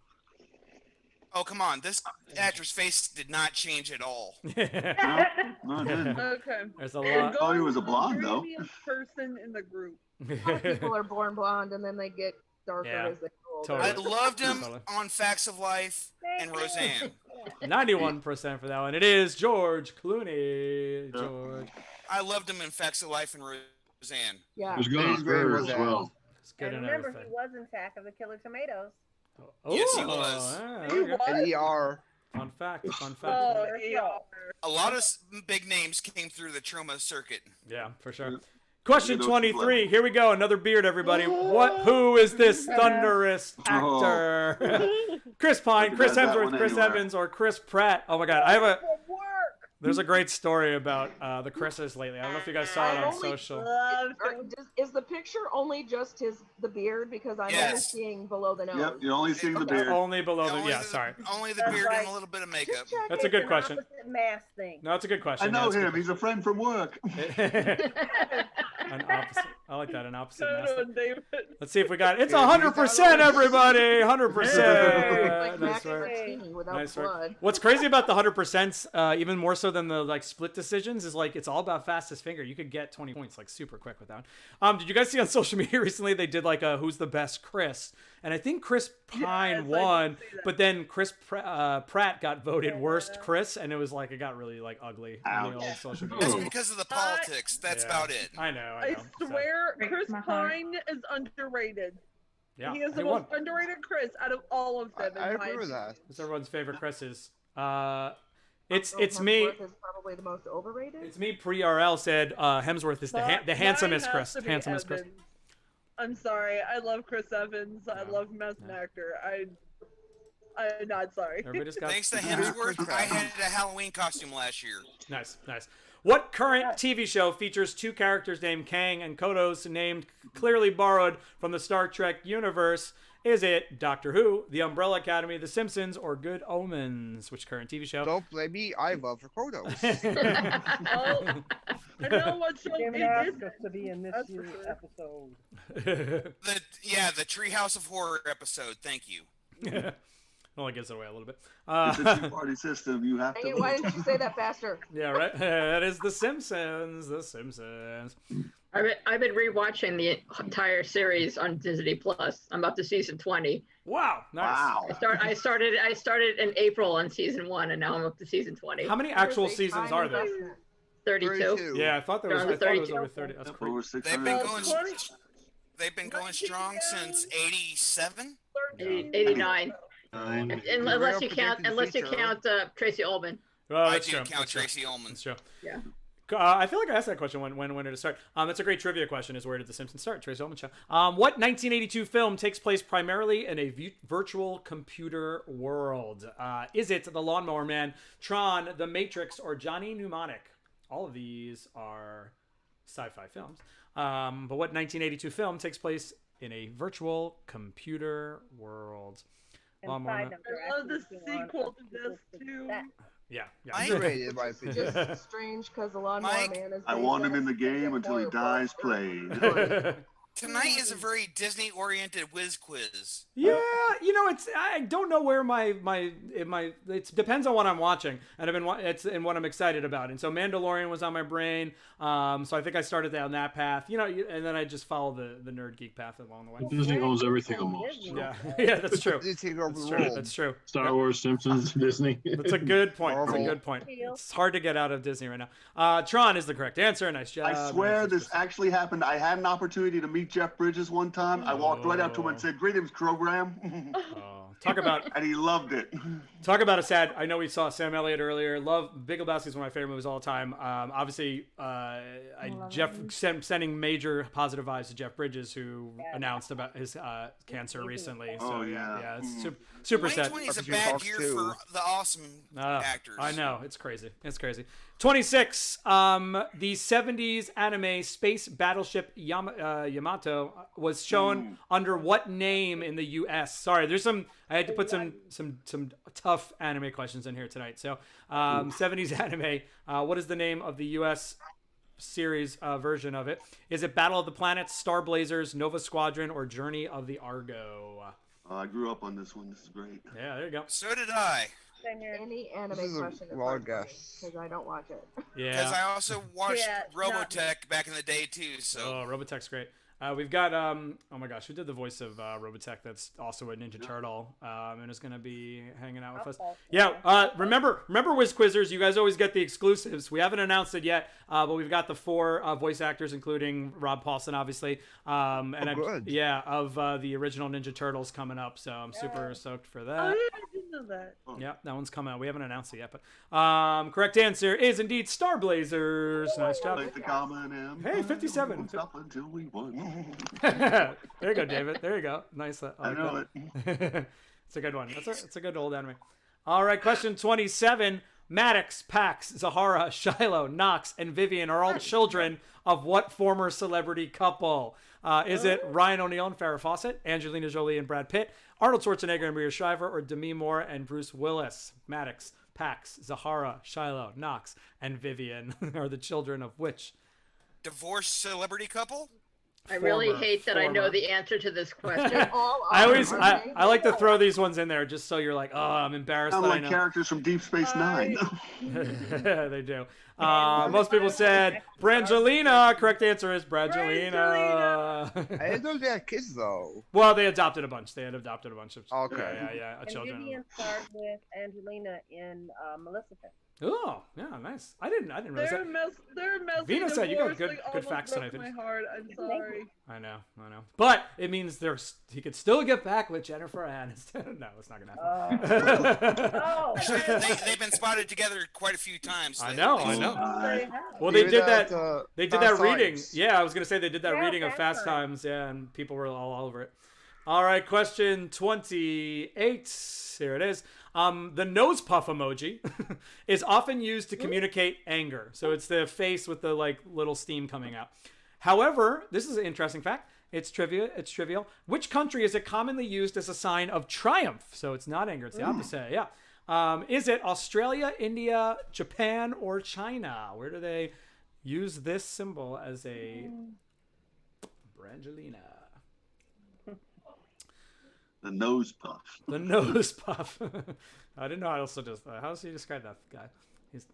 Oh, come on. This actor's face did not change at all. No, it didn't. Okay. There's a And lot. Oh, he was a go blonde, though. prettiest person in the group. A lot of people are born blonde and then they get darker Yeah, as they grow older. totally. I loved him Totally. on Facts of Life and Roseanne. 91% for that one. It is George Clooney. George. I loved him in Facts of Life and Roseanne. Yeah. There's Gone Bird as well. It's good And in remember, everything. he was in Attack of the Killer Tomatoes. Oh, Yes, he was. yeah, He okay. was? And ER. Fun fact. Fun fact. Oh, yeah. A lot of big names came through the Troma circuit. Yeah, for sure. Question 23. Here we go. Another beard, everybody. Who is this thunderous actor? Chris Pine, Chris That Hemsworth, one Chris anywhere. Evans, or Chris Pratt? Oh my God, there's a great story about the Chris's lately. I don't know if you guys saw it on social. Is the picture only just the beard? Because I'm only Yes. seeing below the nose. Yep, you're only seeing the beard. Only below the. Only Yeah, sorry. Only the beard and a little bit of makeup. That's a good question. Opposite mass thing. No, it's a good question. I know That's a him. He's a friend from work. good- An opposite. I like that. An opposite Good master. one, David. Let's see if we got it. It's 100%, everybody. 100%. Like Nice macaroni work. martini without Nice blood. work. What's crazy about the 100%, even more so than the split decisions, is it's all about fastest finger. You could get 20 points super quick with that. Did you guys see on social media recently they did who's the best Chris? And I think Chris Pine won, but then Chris Pratt got voted worst Chris, and it was it got really ugly on the old social That's media. because of the politics. That's Yeah. about it. I know. I swear, Breaks Chris my heart. Pine is underrated. Yeah, He is the won. most underrated Chris out of all of them. I in my agree with opinion. that. It's everyone's favorite Chris's. It's Hemsworth me. is probably the most overrated. It's me. Pre-RL said Hemsworth is the handsomest Mine Chris. has to be Handsomest Chris. Evans. I'm sorry. I love Chris Evans. I love him as an actor. I'm not sorry. Everybody's got. Thanks to Hemsworth, I had a Halloween costume last year. Nice, nice. What current TV show features two characters named Kang and Kodos, named clearly borrowed from the Star Trek universe? Is it Doctor Who, The Umbrella Academy, The Simpsons, or Good Omens? Which current TV show? Don't blame me. I vote for Kodos. Oh, I know what show Jim it asked is. us to be in this That's for year's sure. episode. The Treehouse of Horror episode. Thank you. Only gives it away a little bit. It's a two-party system. You have Dang to. it, why didn't you say that faster? Yeah, right. That is The Simpsons. The Simpsons. I've been rewatching the entire series on Disney Plus. I'm up to season 20. Wow, nice. Wow. I started in April on season 1, and now I'm up to season 20. How many actual seasons are there? 32. Yeah, I thought there was. They're on I thought it was 32. over 30. That's crazy. Over They've 600. been going. They've been going strong since '87. 89. Unless you count Tracy Ullman. Oh, I that's do true. count That's true. Tracy Ullman. That's true. Yeah. I feel like I asked that question when did it start? That's a great trivia question. Is where did The Simpsons start? Tracy Ullman show. What 1982 film takes place primarily in a virtual computer world? Is it The Lawnmower Man, Tron, The Matrix, or Johnny Mnemonic? All of these are sci-fi films. But what 1982 film takes place in a virtual computer world? And Lawnmower side Man. note, they're I love the actually working on sequel to a this sequel too. that. Yeah. Underrated, in my opinion. Just strange because the Lawnmower Mike? Man is. I want him in the game until he dies playing. Tonight is a very Disney-oriented Wiz Quiz. Yeah, I don't know where my it depends on what I'm watching, and and what I'm excited about. And so Mandalorian was on my brain, so I think I started down that path, and then I just follow the nerd geek path along the way. Disney owns everything almost. Yeah, yeah, that's true. They take over That's the true. world. That's true. Star Wars, Simpsons, Disney. That's a good point. That's a Marvel. good point. It's hard to get out of Disney right now. Tron is the correct answer. Nice job. I swear this actually happened. I had an opportunity to meet Jeff Bridges one time. I walked right up to him and said, "Greetings, program." Talk about and he loved it. Talk about a sad. I know we saw Sam Elliott earlier. Big Lebowski is one of my favorite movies of all time. Obviously, sending major positive vibes to Jeff Bridges, who announced about his cancer recently. So yeah, it's super sad. 2020 is a bad year for the awesome actors. I know, it's crazy. It's crazy. 26. The 70s anime space battleship Yamato was shown under what name in the U.S.? Sorry, I had to put some tough anime questions in here tonight. So 70s anime. What is the name of the U.S. series version of it? Is it Battle of the Planets, Star Blazers, Nova Squadron, or Journey of the Argo? I grew up on this one. This is great. Yeah, there you go. So did I. Any anime This is a question is wild hard guess. because I don't watch it. Yeah. Because I also watched not Robotech back in the day too. So. Oh, Robotech's great. We've got oh my gosh, who did the voice of Robotech? That's also a Ninja Turtle, and is going to be hanging out with us. Yeah, remember Wiz Quizzers, you guys always get the exclusives. We haven't announced it yet, but we've got the 4 voice actors, including Rob Paulson, obviously, and of the original Ninja Turtles coming up. So I'm super stoked for that. Oh yeah, I didn't know that. Yeah, that one's coming out. We haven't announced it yet, but correct answer is indeed Star Blazers. Nice job. Like the common M. Hey, 57. Stop until we won. There you go, David. There you go. Nice. I know it. It's a good one. It's a good old anime. All right, question 27. Maddox, Pax, Zahara, Shiloh, Knox, and Vivian are all children of what former celebrity couple? Is it Ryan O'Neal and Farrah Fawcett, Angelina Jolie and Brad Pitt, Arnold Schwarzenegger and Maria Shriver, or Demi Moore and Bruce Willis? Maddox, Pax, Zahara, Shiloh, Knox, and Vivian are the children of which? Divorced celebrity couple? I really hate that I know the answer to this question. I like to throw these ones in there just so you're like, oh, I'm embarrassed. Sound that like I know. characters from Deep Space Nine. They do. Most people said Brangelina. Correct answer is Brangelina. I didn't know they had kids though. Well, they adopted a bunch. They had adopted a bunch of Okay. yeah, And children. Vivian starred with Angelina in Maleficent. Oh, yeah, nice. I didn't realize They're that. messy. Vina said you got divorce, good like, good almost facts broke tonight. my heart. I'm sorry. I know. But it means he could still get back with Jennifer Aniston. No, it's not gonna happen. They've been spotted together quite a few times. I know. Well, they did that. They did that reading. Yeah, I was gonna say they did that reading of Fast Times. Yeah, and people were all over it. All right, question 28. Here it is. The nose puff emoji is often used to communicate anger. So it's the face with the little steam coming out. However, this is an interesting fact. It's trivial. Which country is it commonly used as a sign of triumph? So it's not anger. It's the opposite. Yeah. Is it Australia, India, Japan, or China? Where do they use this symbol as a Brangelina? The nose puff. The nose puff. I didn't know how else to how does he describe that guy? This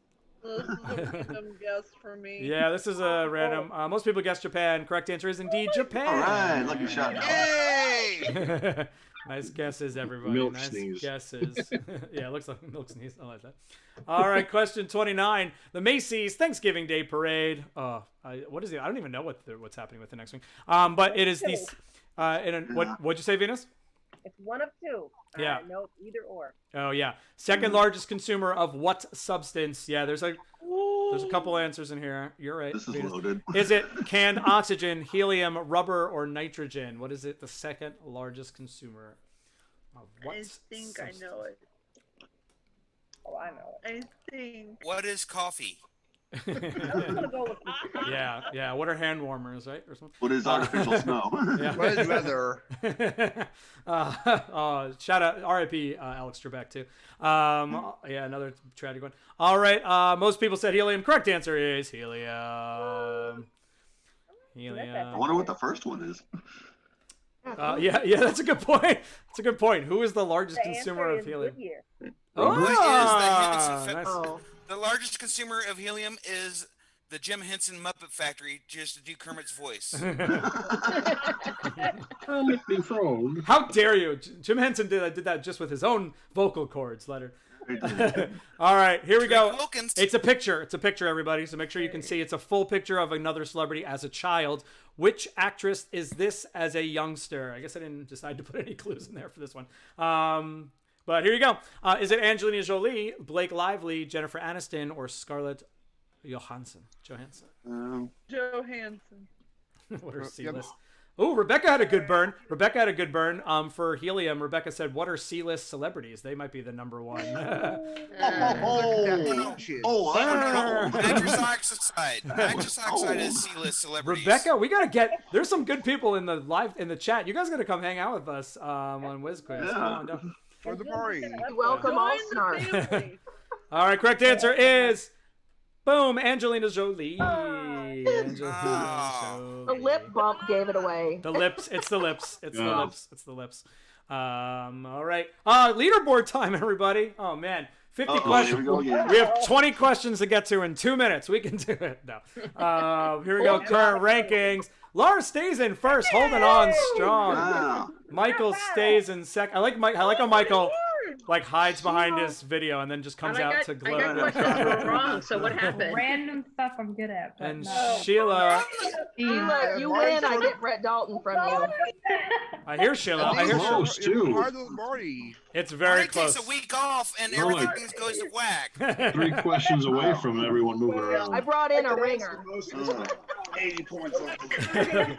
is a random guess for me. Yeah, this is a random. Most people guess Japan. Correct answer is indeed Japan. All right, lucky shot. Yay! Nice guesses, everybody. Milk nice sneeze. guesses. Yeah, it looks like milk sneeze. I like that. All right, question 29. The Macys Thanksgiving Day Parade. What is it? I don't even know what's happening with the next one. But it is these. What'd you say, Venus? It's one of two. Yeah. No, either or. Oh yeah. Second largest consumer of what substance? Yeah, there's a couple answers in here. You're right. This is loaded. Is it canned oxygen, helium, rubber, or nitrogen? What is it? The second largest consumer of what? I think I know it. Oh, I know it. I think. What is coffee? I'm gonna go with Yeah. What are hand warmers, right, or something? What is artificial snow? Yeah. What is weather? Shout out R.I.P. Alex Trebek too. Yeah, another tragic one. All right. Most people said helium. Correct answer is helium. I wonder what the first one is. Yeah, that's a good point. That's a good point. Who is the largest consumer of helium? The largest consumer of helium is the Jim Henson Muppet Factory, just to do Kermit's voice. How dare you? Jim Henson did that just with his own vocal cords. Let her. All right, here we go. It's a picture. It's a picture, everybody. So make sure you can see. It's a full picture of another celebrity as a child. Which actress is this as a youngster? I guess I didn't decide to put any clues in there for this one. But here you go. Is it Angelina Jolie, Blake Lively, Jennifer Aniston, or Scarlett Johansson? Johansson. What are C-list? Oh, Rebecca had a good burn. For helium, Rebecca said, "What are C-list celebrities? They might be the number one." Nitrous oxide is C-list celebrities. Rebecca, we gotta get. There's some good people in the chat. You guys gotta come hang out with us on Wiz Quiz. Come on down. For the party. Welcome all stars. All right, correct answer is, boom, Angelina Jolie. The lip bump gave it away. The lips. It's the lips. It's the lips. All right. Leaderboard time, everybody. Oh man, 50 questions. We have 20 questions to get to in 2 minutes. We can do it. No. Here we go. Current rankings. Laura stays in first, holding on strong. Wow. Michael stays in second. I like how Michael hides behind his video and then just comes out to gloat. I got questions were wrong, so what happened? Random stuff I'm good at. And no. Sheila, you win. I get Brett Dalton from you. I hear Sheila. Close too. It's very close. Takes a week off and everything goes to whack. 3 questions away from everyone moving around. I brought in a ringer. 80 points. Can't bring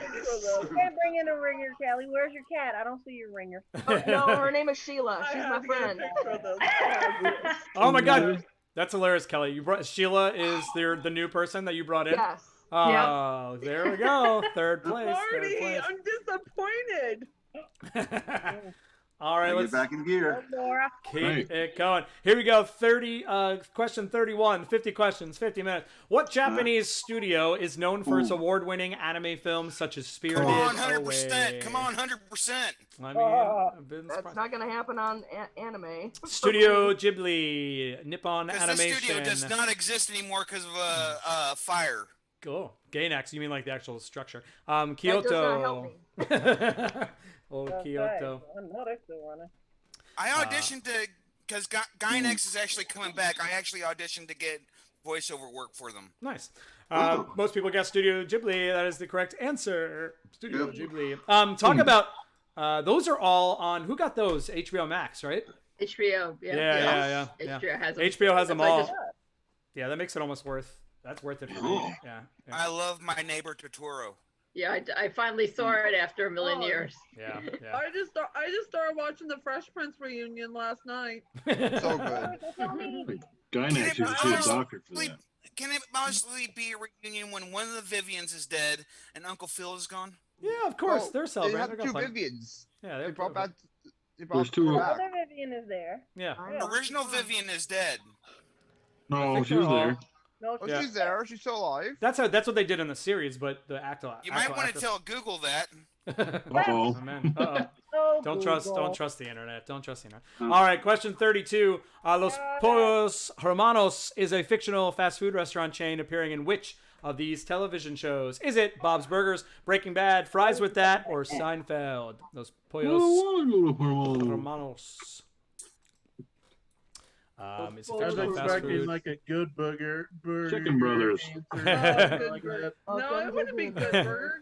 in a ringer, Kelly. Where's your cat? I don't see your ringer. No, her name is Sheila. She's my friend. Oh my God, that's hilarious, Kelly. You brought Sheila is the new person that you brought in. Yes. Oh, there we go. Third place. Marty, I'm disappointed. All right, let's get back in gear. Keep it going. Here we go. Question 31. 50 questions, 50 minutes. What Japanese studio is known for its award-winning anime films such as Spirited Away? Come on, 100%. I mean, that's not going to happen on anime. Studio Ghibli, Nippon Animation. This studio does not exist anymore because of fire. Cool. Gainax, you mean like the actual structure. Kyoto. Kyoto. I auditioned because Gainax is actually coming back. I actually auditioned to get voiceover work for them. Nice. Most people guess Studio Ghibli. That is the correct answer. Studio Ghibli. Talk about those are all on. Who got those? HBO Max, right? HBO. Yeah. HBO has them all. Yeah, that makes it almost worth. That's worth it for me. Yeah. I love My Neighbor Totoro. Yeah, I finally saw it after a million years. Yeah. I just started watching the Fresh Prince reunion last night. So good. Gainax is a good doctor for that. Can it possibly be a reunion when one of the Vivians is dead and Uncle Phil is gone? Yeah, of course. They're celebrating. They have 2 Vivians. Yeah, they brought back. There's 2. The other Vivian is there. Yeah. Original Vivian is dead. No, she was there. No, she's there. She's still alive. That's what they did in the series, but the actor. You might want to tell Google that. Oh man. Don't trust the internet. Don't trust the internet. All right, question 32. Los Pollos Romanos is a fictional fast food restaurant chain appearing in which of these television shows? Is it Bob's Burgers, Breaking Bad, Fries with That, or Seinfeld? Los Pollos Romanos. It's a I was expecting like a good burger. Chicken Brothers. No, it wouldn't be Good Burger.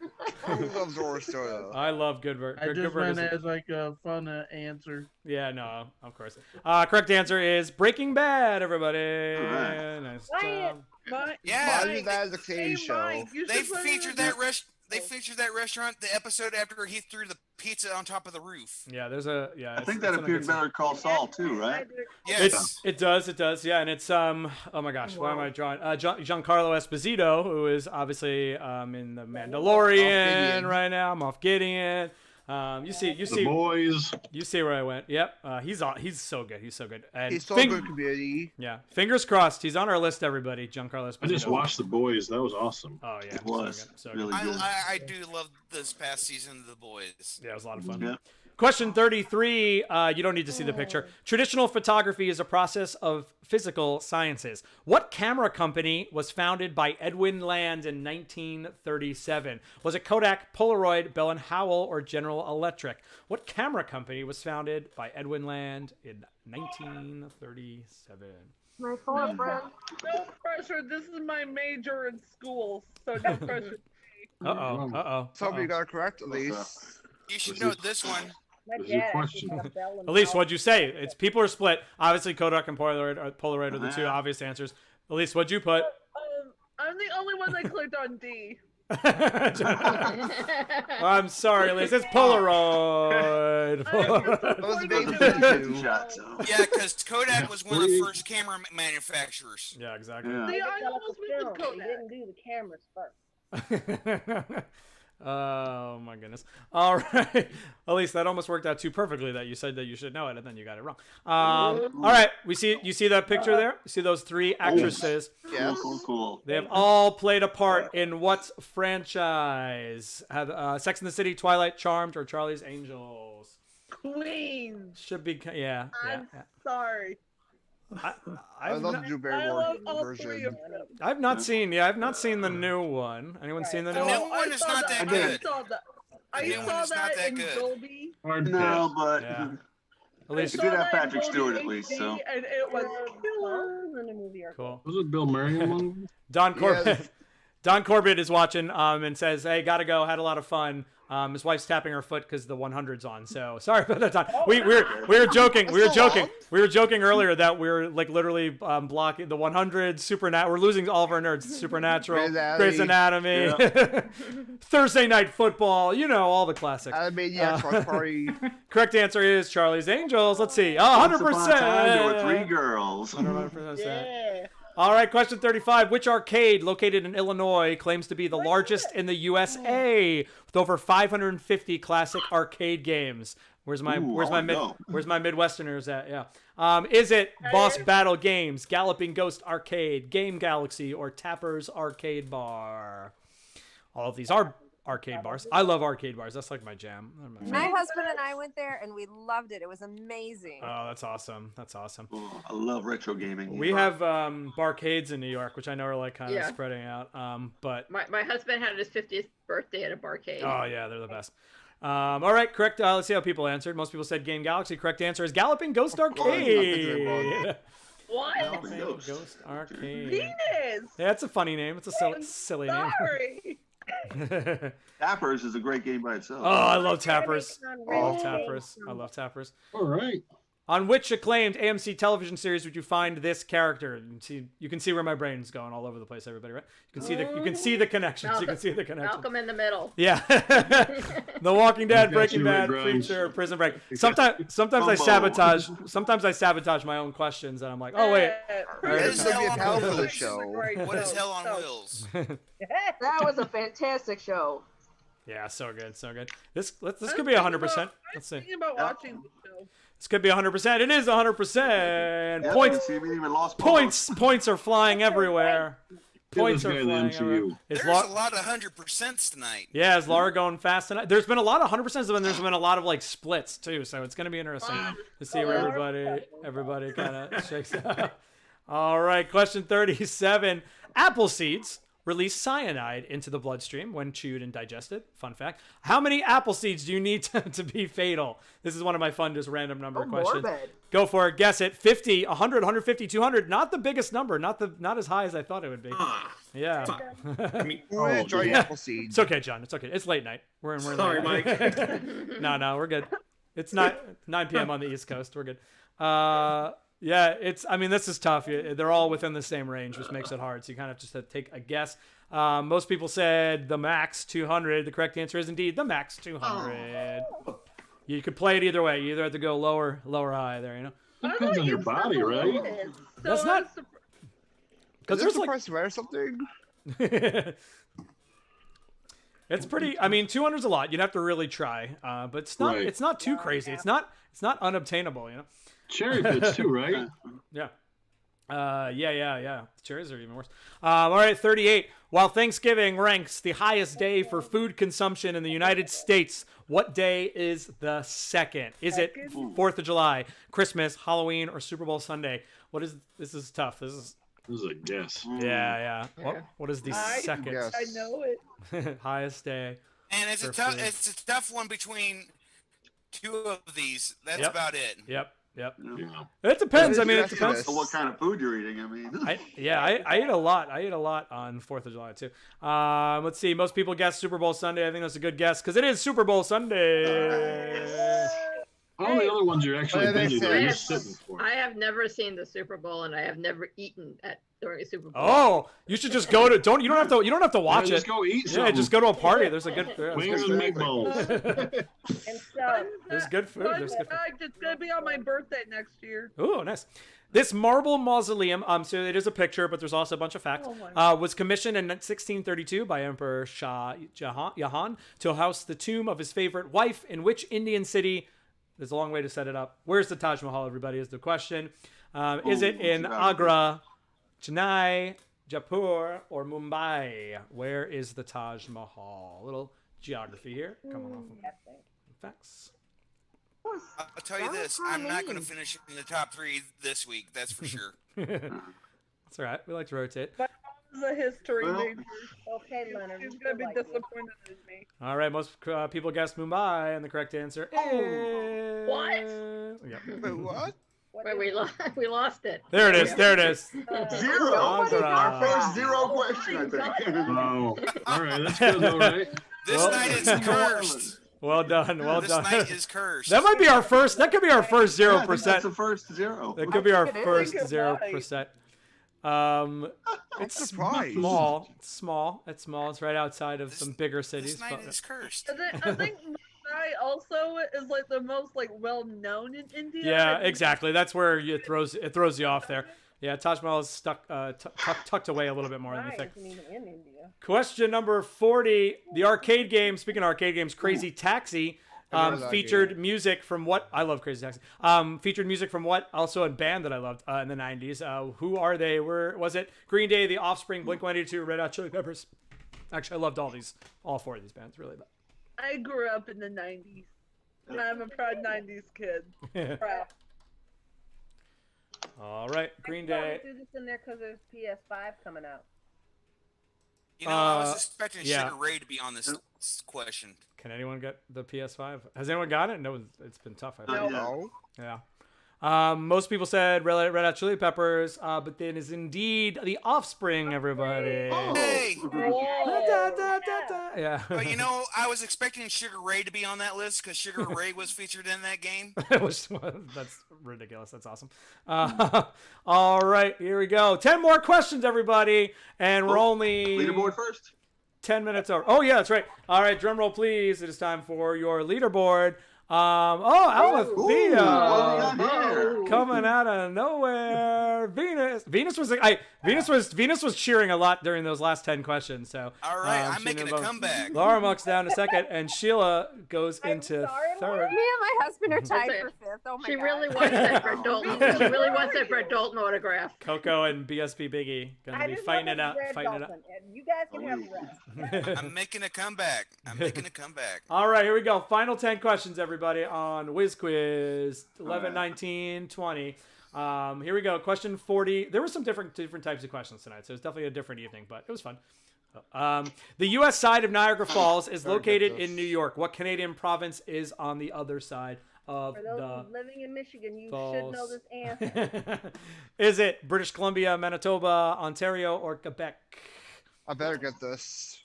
I love Good Burger. I just went as like a fun answer. Yeah, no, of course. Correct answer is Breaking Bad, everybody. Nice job. Yeah, that is a TV show. They featured that they featured that restaurant the episode after he threw the pizza on top of the roof. Yeah, there's a I think that appeared in Better Call Saul too, right? Yes. It does, yeah, and it's oh my gosh, why am I drawing? Giancarlo Esposito, who is obviously in the Mandalorian right now. Moff Gideon. You see The boys. You see where I went. Yep. He's so good. He's so good. And He's so good, community. Yeah. Fingers crossed. He's on our list, everybody. Giancarlo Esposito. I just watched The Boys. That was awesome. Oh yeah. It was so really good. I do love this past season of The Boys. Yeah, it was a lot of fun. Yeah. Question 33. You don't need to see the picture. Traditional photography is a process of physical sciences. What camera company was founded by Edwin Land in 1937? Was it Kodak, Polaroid, Bell and Howell, or General Electric? What camera company was founded by Edwin Land in 1937? My phone friend. No pressure. This is my major in school, so no pressure. Somebody got it correct, at least. You should know this one. My What's your dad question? actually got a bell and Elise, bell. what'd you say? It's people are split. Obviously, Kodak and Polaroid are the two obvious answers. Elise, what'd you put? I'm the only one that clicked on D. I'm sorry, Elise. It's Polaroid. Yeah, because Kodak was one of the first camera manufacturers. Yeah, exactly. They See, I developed almost the went with film. They Kodak. didn't do the cameras first. Oh my goodness. All right. Elise, that almost worked out too perfectly that you said that you should know it and then you got it wrong. All right. You see that picture there? You see those three actresses? Yes. Cool. They have all played a part in what franchise? Have Sex and the City, Twilight, Charmed, or Charlie's Angels? Queens. Should be, yeah. I'm sorry. I love the Drew I Barrymore love all three version. of them. I've not seen the new one. Anyone seen the new The one? new one is not that I good. saw that. I The new one saw is not that that in good. Dolby. Hard No, pass. but Yeah. I Elise, It saw did have that in Patrick Dolby Stewart at least, HD, so. and it was killer. In the movie are cool. Was it Bill Murray among them? Don Corbett. Yes. Don Corbett is watching and says, "Hey, gotta go. Had a lot of fun." His wife's tapping her foot because the 100's on. So sorry about that, Don. We were joking. We were joking earlier that we're like literally blocking the 100. Supernatural. We're losing all of our nerds. Supernatural, Grey's Anatomy, Thursday Night Football. You know all the classics. Animaniacs, Watch Party. Correct answer is Charlie's Angels. Let's see. Once upon a 100%. time, there were 3 girls. 100%. Yeah. All right, question 35. Which arcade located in Illinois claims to be the largest in the USA with over 550 classic arcade games? Where's my Midwesterners at? Yeah. Is it Boss Battle Games, Galloping Ghost Arcade, Game Galaxy, or Tapper's Arcade Bar? All of these are arcade bars. I love arcade bars. That's like my jam. My husband and I went there and we loved it. It was amazing. Oh, that's awesome. That's awesome. Oh, I love retro gaming. We have barcades in New York, which I know are like kind of Yeah. spreading out. But My husband had his 50th birthday at a barcade. oh yeah, they're the best. All right, correct. Let's see how people answered. Most people said Game Galaxy. Correct answer is Galloping Ghost Arcade. What? Galloping Ghost Arcade. Venus. Yeah, it's a funny name. It's a silly name. Sorry. Tappers is a great game by itself. Oh, I love Tappers. I love Oh. Tappers. I love Tappers. All right. On which acclaimed AMC television series would you find this character? You can see where my brain's going all over the place, everybody, right? You can see the connections. You can see the connections. Malcolm in the Middle. Yeah. The Walking Dead, got Breaking you, Bad, Red Grimes. Preacher, Prison Break. Sometimes I sabotage. Sometimes I sabotage my own questions, and I'm like, oh wait. It's Hell gonna be a on powerful Wheels. show. What is Hell on Wheels? That was a fantastic show. Yeah, so good, so good. This could be 100%. Let's see. Thinking about watching the show. This could be 100%. It is 100%. Yeah, Points. see, we even lost Points are flying everywhere. Points this are guy the flying MCU. everywhere. There's a lot of 100% tonight. Yeah, is Laura going fast tonight? There's been a lot of 100%, and there's been a lot of like splits too. So it's going to be interesting to see where everybody kind of shakes out. All right, question 37. Apple seeds release cyanide into the bloodstream when chewed and digested. Fun fact. How many apple seeds do you need to be fatal? This is one of my fun, just random number questions. Morbid. Go for it. Guess it. 50, 100, 150, 200. Not the biggest number. Not as high as I thought it would be. Yeah. I mean, Enjoy apple seeds. It's okay, John. It's okay. It's late night. We're Sorry, late night. Mike. No, we're good. It's not 9 p.m. on the East Coast. We're good. Yeah, this is tough. They're all within the same range, which makes it hard. So you kind of just have to take a guess. Most people said the max 200. The correct answer is indeed the max 200. You could play it either way. You either have to go lower, high there, you know? Depends on your body, right? That's not... Because there's like... price or something? It's pretty... I mean, 200's a lot. You'd have to really try. But it's not It's not too crazy. It's not unobtainable, you know? Cherry pits too, right? Yeah. Yeah. Cherries are even worse. All right, 38. While Thanksgiving ranks the highest day for food consumption in the United States, what day is the second? Is it 4th of July, Christmas, Halloween, or Super Bowl Sunday? This is tough. This is a guess. Yeah. What is the second? I know it. Highest day. And it's a tough one between two of these. That's about it. Yep. It depends. I mean, it depends on what kind of food you're eating. I mean, I eat a lot. I eat a lot on 4th of July too. Let's see. Most people guess Super Bowl Sunday. I think that's a good guess because it is Super Bowl Sunday. All the other ones you're actually thinking that you're sitting for. I have never seen the Super Bowl, and I have never eaten during a Super Bowl. Oh, you should just go to. You don't have to watch it. Just go eat something. Yeah, just go to a party. There's a good wings and meatballs. And so, there's good food. It's gonna be on my birthday next year. Oh, nice. This marble mausoleum, so it is a picture, but there's also a bunch of facts, was commissioned in 1632 by Emperor Shah Jahan to house the tomb of his favorite wife in which Indian city? There's a long way to set it up. Where's the Taj Mahal, everybody, is the question. Is it in Agra, Chennai, Jaipur, or Mumbai? Where is the Taj Mahal? A little geography here. Coming off of facts. I'll tell you this. I'm not going to finish in the top 3 this week. That's for sure. That's all right. We like to rotate. But is a history major. Okay, Leonard. He's going to be disappointed in me. All right. Most people guessed Mumbai, and the correct answer is... What? Yep. Wait, what? Wait, we lost it. There it is. There it is. Zero. Our first zero question, I think. Oh, all right. That's good, though, right? This night is cursed. Well done. This night is cursed. That might be our first. That could be our first 0%. That's the first 0. That could be our first 0%. It's small. It's small. It's right outside of some bigger cities. This night is cursed. I think Mumbai also is like the most well known in India. Yeah, exactly. That's where it throws you off there. Yeah, Taj Mahal is tucked away a little bit more than you think. Question number 40. The arcade game, speaking of arcade games, Crazy Taxi featured music from what? I love Crazy Taxi. Featured music from what? Also a band that I loved in the 90s. Who are they? Was it Green Day, The Offspring, Blink-182, Red Hot Chili Peppers? Actually, I loved all 4 of these bands, really. But I grew up in the 90s. And I'm a proud 90s kid. Proud. All right, Green Day. I threw this in there because there's PS5 coming out. You know, I was expecting Sugar Ray to be on this question. Can anyone get the PS5? Has anyone got it? No, it's been tough. I think. No. Yeah. Most people said Red Hot Chili Peppers, but it is indeed The Offspring, everybody. Hey! Yeah. But you know, I was expecting Sugar Ray to be on that list because Sugar Ray was featured in that game. That's ridiculous. That's awesome. All right, here we go. 10 more questions, everybody. And we're only... Leaderboard first. 10 minutes over. Oh, yeah, that's right. All right, drum roll, please. It is time for your leaderboard. Alethea coming out of nowhere. Venus was cheering a lot during those last 10 questions. So all right, I'm making a comeback. Laura mucks down to second, and Sheila goes into third. Me and my husband are tied for 5th. Oh my She God. really wants that Brett Dalton. She really wants that Brett Dalton autograph. Coco and BSB Biggie gonna be fighting it out. You guys can have the rest. I'm making a comeback. All right, here we go. Final 10 questions, everybody, on Wiz Quiz 11, 19, 20. Here we go. Question 40. There were some different types of questions tonight, so it's definitely a different evening, but it was fun. The U.S. side of Niagara Falls is located in New York. What Canadian province is on the other side of For those the living in Michigan, you falls? should know this answer. Is it British Columbia, Manitoba, Ontario, or Quebec? I better get this.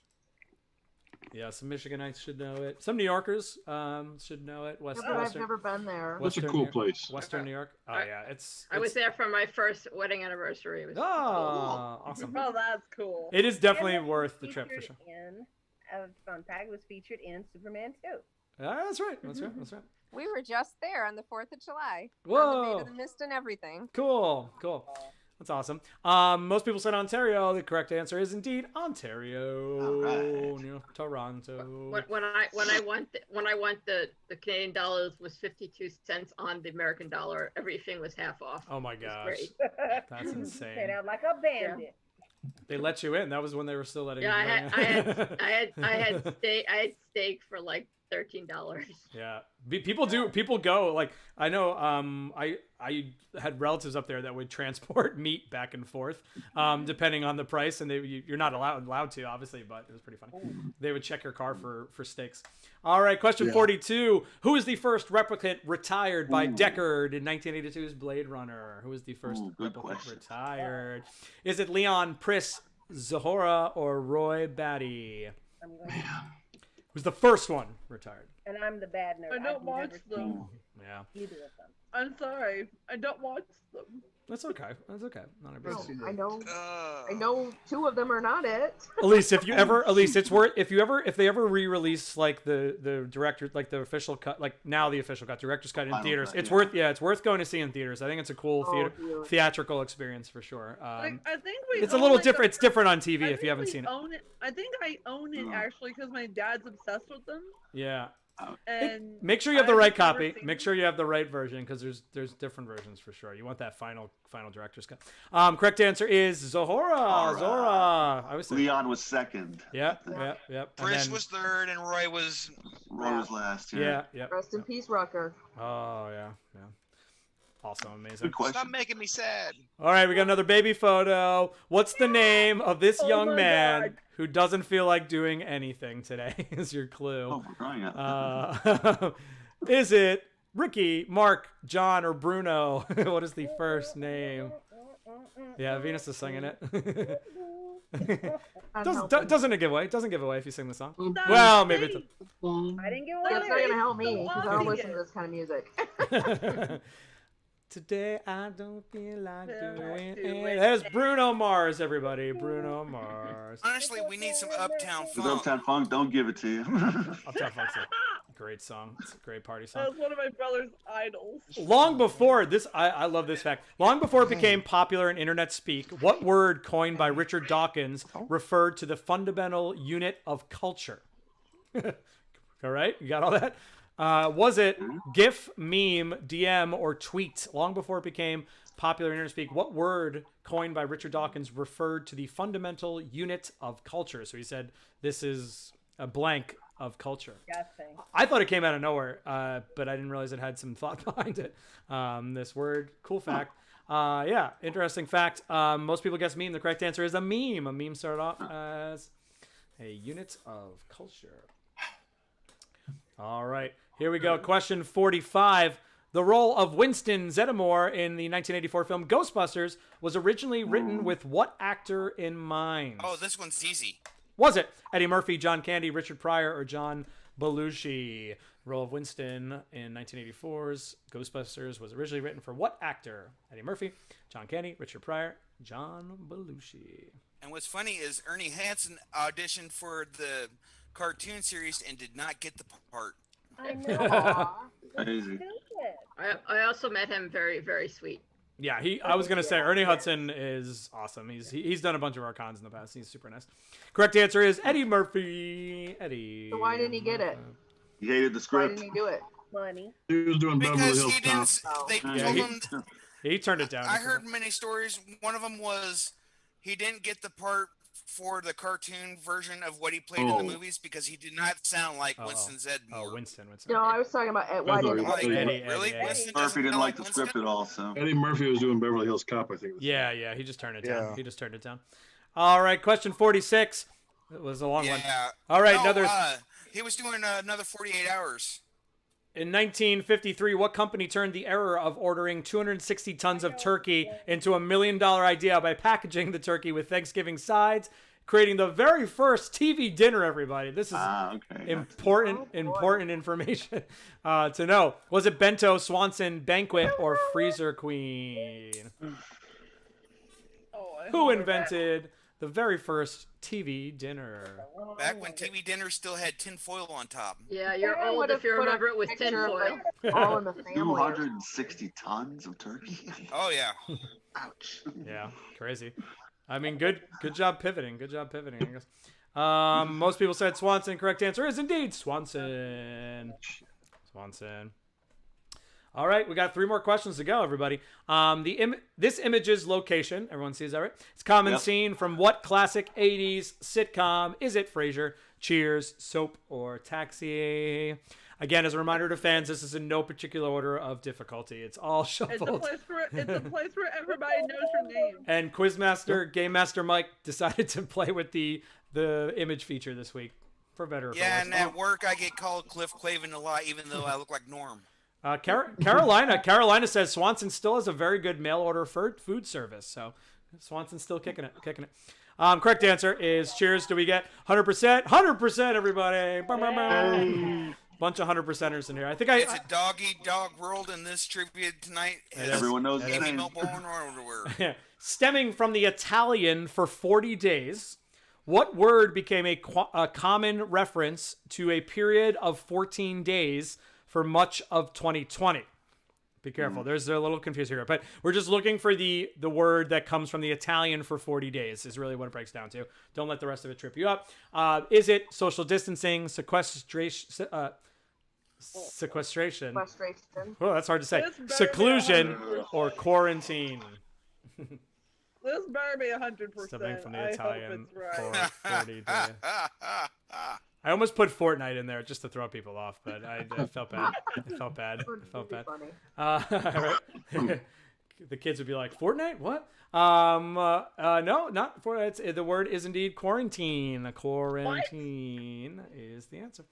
Yeah, some Michiganites should know it. Some New Yorkers should know it. Yeah, but I've never been there. That's a cool place. Western New York. Oh yeah, it's. I was there for my first wedding anniversary. It was awesome. Oh, that's cool. It is definitely worth the trip for sure. A fun fact was featured in Superman 2. That's right. That's right. That's right. We were just there on the 4th of July. Whoa. On the Maid of the Mist and everything. Cool. That's awesome. Most people said Ontario. The correct answer is indeed Ontario. Right. Near Toronto. When I went the Canadian dollars was 52 cents on the American dollar. Everything was half off. Oh my gosh, great. that's insane. Stayed out like a bandit. They let you in. That was when they were still letting you in. I had steak for like $13. Yeah, people go, like, I know, I had relatives up there that would transport meat back and forth, depending on the price, and you're not allowed to, obviously, but it was pretty funny. They would check your car for steaks. All right, question 42. Who is the first replicant retired by Deckard in 1982's Blade Runner? Who is the first replicant retired? Is it Leon Pris, Zahora, or Roy Batty? Who's the first one retired? And I'm the bad nerd. I don't watch them. Yeah. Either of them. I'm sorry. I don't watch them. That's okay. That's okay. Not a big deal. I know 2 of them are not it. Elise, it's worth if they ever re-release like the director, like the official cut, like now the official cut, director's cut in theaters. It's worth going to see in theaters. I think it's a cool theatrical experience for sure. I think it's a little different. It's different on TV if you haven't seen it. I think I own it actually because my dad's obsessed with them. Yeah. And make sure you have the right copy. Make sure you have the right version because there's different versions for sure. You want that final director's cut. Correct answer is Zahora. Zora. I was Leon was second. Yep. Chris was third, and Roy was last. Yeah. Rest in peace, Rucker. Oh yeah. Awesome, amazing. Good question. Stop making me sad. All right, we got another baby photo. What's the name of this young man who doesn't feel like doing anything today? Is your clue? Oh, we're crying out. Is it Ricky, Mark, John, or Bruno? What is the first name? Yeah, Venus is singing it. Doesn't it give away? It doesn't give away if you sing the song. Well, maybe it's I didn't give away. That's not going to help me because I don't listen to this kind of music. Today I don't feel like doing it. There's Bruno Mars, everybody. Bruno Mars. Honestly, we need some Uptown Funk. Uptown Funk, don't give it to you. Uptown Funk's a great song. It's a great party song. That was one of my brother's idols. Long before this, I love this fact. Long before it became popular in internet speak, what word coined by Richard Dawkins referred to the fundamental unit of culture? All right, you got all that? Was it GIF, meme, DM, or tweet? Long before it became popular in internet speak, what word coined by Richard Dawkins referred to the fundamental unit of culture? So he said, this is a blank of culture. I thought it came out of nowhere, but I didn't realize it had some thought behind it. This word, cool fact. Yeah, interesting fact. Most people guess meme. The correct answer is a meme. A meme started off as a unit of culture. All right, here we go. Question 45. The role of Winston Zeddemore in the 1984 film Ghostbusters was originally written with what actor in mind? Oh, this one's easy. Was it Eddie Murphy, John Candy, Richard Pryor, or John Belushi? The role of Winston in 1984's Ghostbusters was originally written for what actor? Eddie Murphy, John Candy, Richard Pryor, John Belushi. And what's funny is Ernie Hansen auditioned for the cartoon series and did not get the part. I know. Crazy. I also met him. Very, very sweet. Yeah, I was gonna say Ernie Hudson is awesome. He's done a bunch of our cons in the past. He's super nice. Correct answer is Eddie Murphy. Eddie. So why didn't he get it? He hated the script. Why didn't he do it? Money. He was doing Beverly Because Hills he Cop. didn't. They Yeah, told him. he turned it down. I heard many stories. One of them was he didn't get the part for the cartoon version of what he played in the movies because he did not sound like Winston Zeddemore. Oh, Winston. No, I was talking about why didn't Eddie. Really? Eddie. Winston Murphy didn't sound like the Winston? script at all, so. Eddie Murphy was doing Beverly Hills Cop, I think. Yeah, he just turned it down. He just turned it down. All right, question 46. It was a long one. All right, he was doing another 48 hours. In 1953, what company turned the error of ordering 260 tons of turkey into $1 million idea by packaging the turkey with Thanksgiving sides, creating the very first TV dinner, everybody. This is important information to know. Was it Bento, Swanson, Banquet, or Freezer Queen? Who invented the very first TV dinner? Back when TV dinner still had tin foil on top. Yeah, you're old if you remember it with tin foil. All in the family. 260 tons of turkey. Oh yeah. Ouch. Yeah, crazy. I mean, good job pivoting. Good job pivoting, I guess. Most people said Swanson. Correct answer is indeed Swanson. Swanson. All right, we got 3 more questions to go, everybody. This image's location, everyone sees that, right? It's common scene from what classic 80s sitcom? Is it Frasier, Cheers, Soap, or Taxi? Again, as a reminder to fans, this is in no particular order of difficulty. It's all shuffled. It's a place where everybody knows your name. And Quizmaster, Game Master Mike decided to play with the image feature this week, for better or for worse. Yeah, and at work I get called Cliff Clavin a lot, even though I look like Norm. Carolina says Swanson still has a very good mail order food service. So Swanson's still kicking it. Correct answer is Cheers. Do we get 100%? 100%, everybody. Bunch of 100%ers in here. I think it's a dog-eat-dog world in this trivia tonight. Everyone knows his name. Yeah. Stemming from the Italian for 40 days, what word became a common reference to a period of 14 days for much of 2020? Be careful. There's a little confusion here, but we're just looking for the word that comes from the Italian for 40 days is really what it breaks down to. Don't let the rest of it trip you up. Is it social distancing, sequestration? Oh, that's hard to say. Seclusion or quarantine? This better be 100%. Stemming from the Italian right. for 40 days. I almost put Fortnite in there just to throw people off, but I felt bad. I felt bad. Right? The kids would be like, Fortnite? What? No, not Fortnite. The word is indeed quarantine. Quarantine is the answer.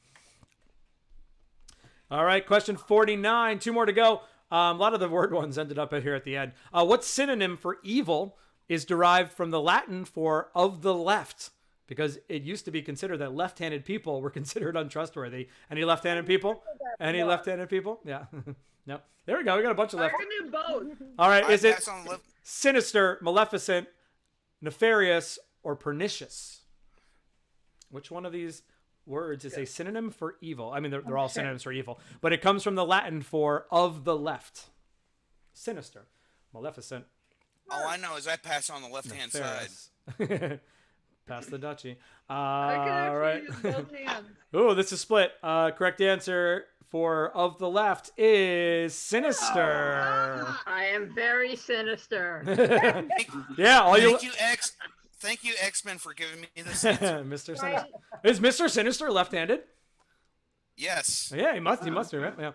All right, question 49. 2 more to go. A lot of the word ones ended up here at the end. What synonym for evil is derived from the Latin for of the left? Because it used to be considered that left-handed people were considered untrustworthy. Any left-handed people? Any left-handed people? Yeah. No. There we go. We got a bunch of left. I can do both. All right. Is it sinister, maleficent, nefarious, or pernicious? Which one of these words is a synonym for evil? I mean, they're all synonyms for evil, but it comes from the Latin for of the left. Sinister, maleficent. All I know is I pass on the left-hand side. Pass the duchy. I can actually right. use both hands. Ooh, this is split. Correct answer for of the left is sinister. I am very sinister. Yeah, Thank you, X-Men, for giving me this answer. Mr. Sinister. Is Mr. Sinister left-handed? Yes. Yeah, he must be, right? Yeah.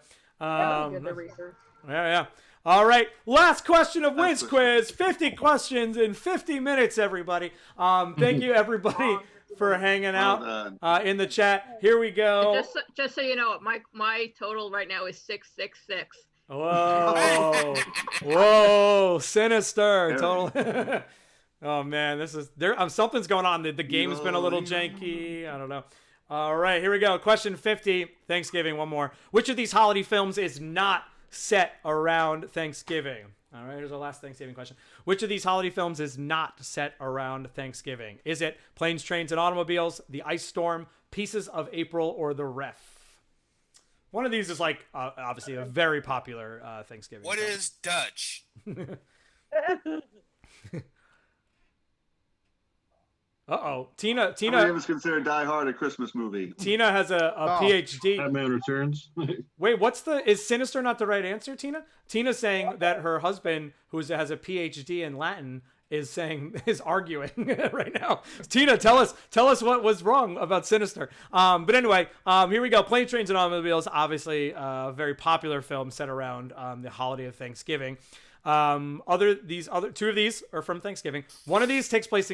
Research. Yeah. All right, last question of Wiz Quiz. 50 questions in 50 minutes, everybody. Thank you, everybody, for hanging out in the chat. Here we go. Just so you know, my total right now is 666. Whoa. Whoa, sinister. Total. Oh, man, this is something's going on. The game's been a little janky. I don't know. All right, here we go. Question 50, Thanksgiving, one more. Which of these holiday films is not set around Thanksgiving? All right, here's our last Thanksgiving question. Which of these holiday films is not set around Thanksgiving? Is it Planes, Trains, and Automobiles, The Ice Storm, Pieces of April, or The Ref? One of these is like obviously a very popular Thanksgiving What film. is Dutch? Uh-oh. Tina. How many of us consider Die Hard a Christmas movie? Tina has a PhD. Batman Returns. Wait, is Sinister not the right answer, Tina? Tina's saying that her husband, who has a PhD in Latin, is arguing right now. Tina, tell us what was wrong about Sinister. But anyway, here we go. Planes, Trains, and Automobiles, obviously a very popular film set around the holiday of Thanksgiving. Two of these are from Thanksgiving. One of these takes place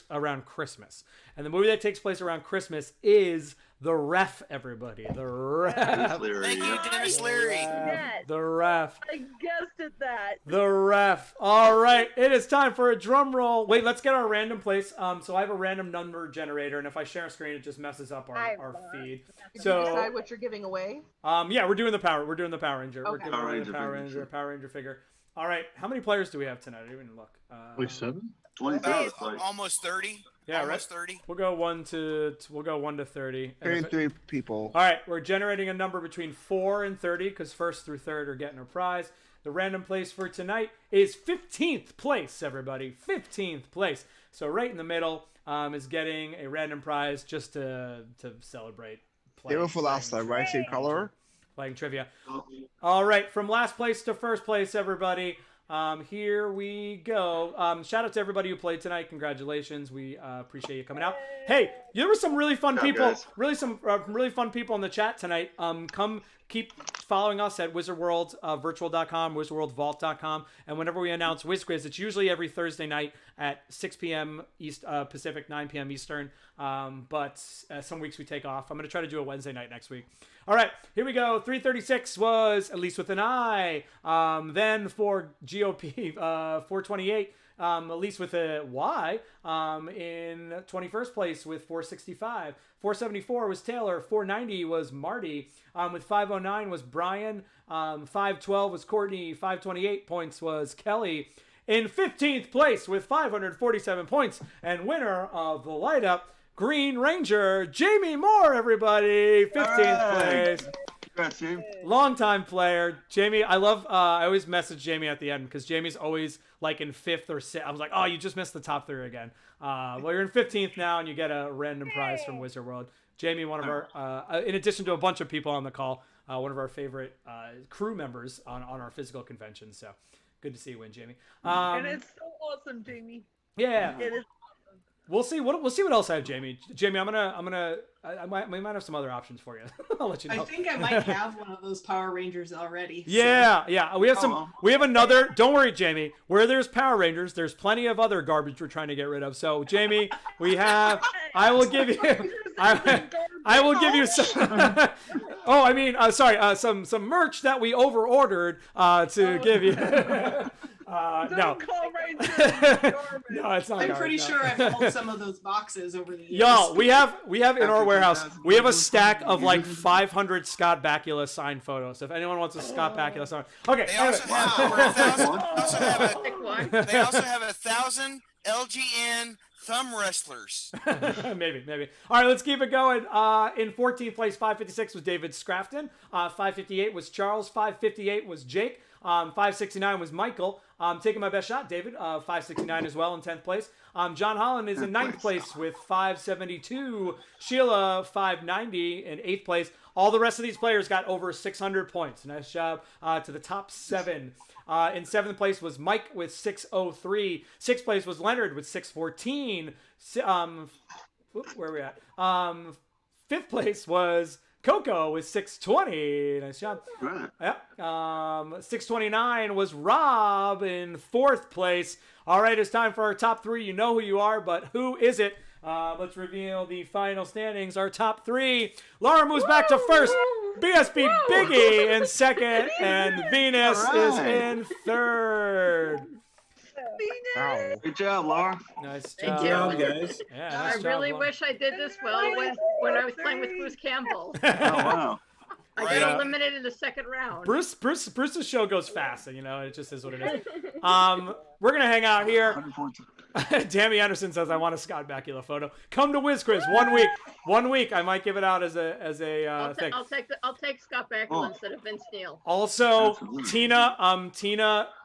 around Christmas, and the movie that takes place around Christmas is The ref, everybody. The ref. Thank you, Dennis Leary. The ref. I guessed at that. The ref. All right, it is time for a drum roll. Wait, let's get our random place. So I have a random number generator, and if I share a screen, it just messes up our feed. Did So you decide what you're giving away? yeah, we're doing the Power Ranger. Okay. We're giving away the Power Ranger figure. All right, how many players do we have tonight? I didn't even look. Wait, 7? 23. Almost 30. Yeah, almost right. 30. We'll go 1 to 30. And 33 people. All right, we're generating a number between 4 and 30 because first through third are getting a prize. The random place for tonight is 15th place, everybody. 15th place. So right in the middle is getting a random prize just to celebrate. They were for last time, right? Same color? Playing trivia. All right, from last place to first place, everybody. Here we go. Shout out to everybody who played tonight. Congratulations. We appreciate you coming out. Hey, there were some really fun people. Really fun people in the chat tonight. Come keep following us at wizardworldvirtual.com, wizardworldvault.com, and whenever we announce Wiz Quiz, it's usually every Thursday night at 6 p.m. East Pacific, 9 p.m. Eastern. But some weeks we take off. I'm going to try to do a Wednesday night next week. All right, here we go. 336 was At Least With an Eye. Then for GOP, 428, At Least With a Y, in 21st place with 465. 474 was Taylor. 490 was Marty. With 509 was Brian. 512 was Courtney. 528 points was Kelly. In 15th place with 547 points and winner of the light up, Green Ranger, Jamie Moore, everybody. 15th place. Congrats, Jamie. Longtime player. Jamie, I love, I always message Jamie at the end because Jamie's always like in 5th or 6th. I was like, oh, you just missed the top 3 again. Well, you're in 15th now and you get a random prize from Wizard World. Jamie, one of our, in addition to a bunch of people on the call, one of our favorite crew members on our physical convention. So good to see you win, Jamie. And it's so awesome, Jamie. Yeah. It is. We'll see what else I have, Jamie. Jamie, I might have some other options for you. I'll let you know. I think I might have one of those Power Rangers already. Yeah, so. Yeah. We have some. We have another. Don't worry, Jamie. Where there's Power Rangers, there's plenty of other garbage we're trying to get rid of. So, Jamie, we have. I will give you. I will give you some. Oh, I mean, sorry. Some merch that we over ordered to give you. No. No, it's not. I'm pretty sure I've pulled some of those boxes over the years. Yo, we have in our warehouse, we have a stack of like 500 Scott Bakula signed photos. If anyone wants a Scott Bakula sign, okay. They also have 1,000 LGN thumb wrestlers. maybe. All right, let's keep it going. In 14th place, 556 was David Scrafton. 558 was Charles. 558 was Jake. 569 was Michael. Taking my best shot, David. 569 as well in 10th place. John Holland is in 9th place with 572. Sheila, 590 in 8th place. All the rest of these players got over 600 points. Nice job to the top 7. In 7th place was Mike with 603. 6th place was Leonard with 614. Where are we at? 5th place was Coco with 620. Nice job. Right. Yep. 629 was Rob in 4th place. All right, it's time for our top 3. You know who you are, but who is it? Let's reveal the final standings. Our top 3. Laura moves back to first. BSB Biggie in 2nd. And Venus is in 3rd. Wow. Good job, Laura. Nice Thank job. you. guys. Yeah, I nice job, really Laura. wish I did this well when I was playing with Bruce Campbell. Oh, wow. I got eliminated in the 2nd round. Bruce's show goes fast, and it just is what it is. We're gonna hang out here. Tammy Anderson says I want a Scott Bakula photo. Come to Wiz Quiz 1 week. 1 week. I might give it out as a thing. I'll take Scott Bakula instead of Vince Neil. Also, Tina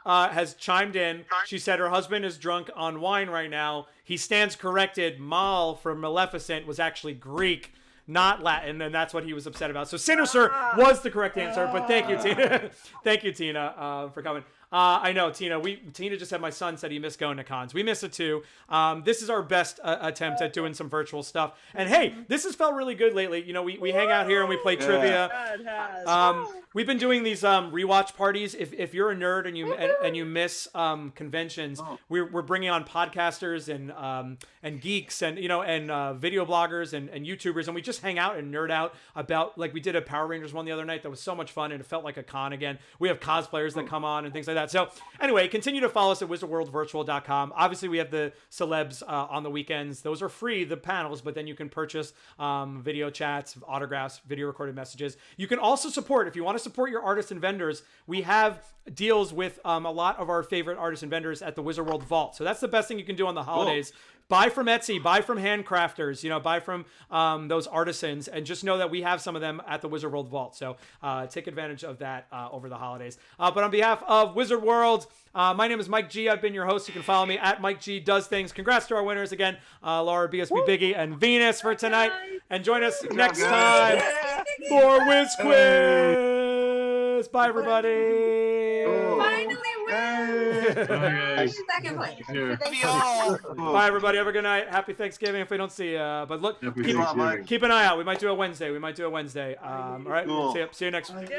has chimed in. She said her husband is drunk on wine right now. He stands corrected. Mal from Maleficent was actually Greek, not Latin, and that's what he was upset about. So Sinister was the correct answer, but thank you, Tina. Thank you, Tina, for coming. I know, Tina. Tina just said my son said he missed going to cons. We miss it too. This is our best attempt at doing some virtual stuff. And hey, this has felt really good lately. You know, we hang out here and we play trivia. It has. We've been doing these rewatch parties. If you're a nerd and you miss conventions, we're bringing on podcasters and geeks and video bloggers and YouTubers, and we just hang out and nerd out about, like we did a Power Rangers one the other night that was so much fun and it felt like a con again. We have cosplayers that come on and things like that. So anyway, continue to follow us at wizardworldvirtual.com. Obviously, we have the celebs on the weekends. Those are free, the panels, but then you can purchase video chats, autographs, video recorded messages. You can also support, if you want to support your artists and vendors, we have deals with a lot of our favorite artists and vendors at the Wizard World Vault. So that's the best thing you can do on the holidays. Buy from Etsy, buy from handcrafters, buy from those artisans, and just know that we have some of them at the Wizard World Vault. So take advantage of that over the holidays. But on behalf of Wizard World, my name is Mike G. I've been your host. You can follow me at Mike G Does Things. Congrats to our winners again, Laura, BSB Biggie, and Venus for tonight. And join us next time for Wiz Quiz. Bye, everybody. Finally win. Second place. Bye, everybody. Have a good night. Happy Thanksgiving if we don't see you. But look, keep an eye out. We might do a Wednesday. All right. Cool. See you next week.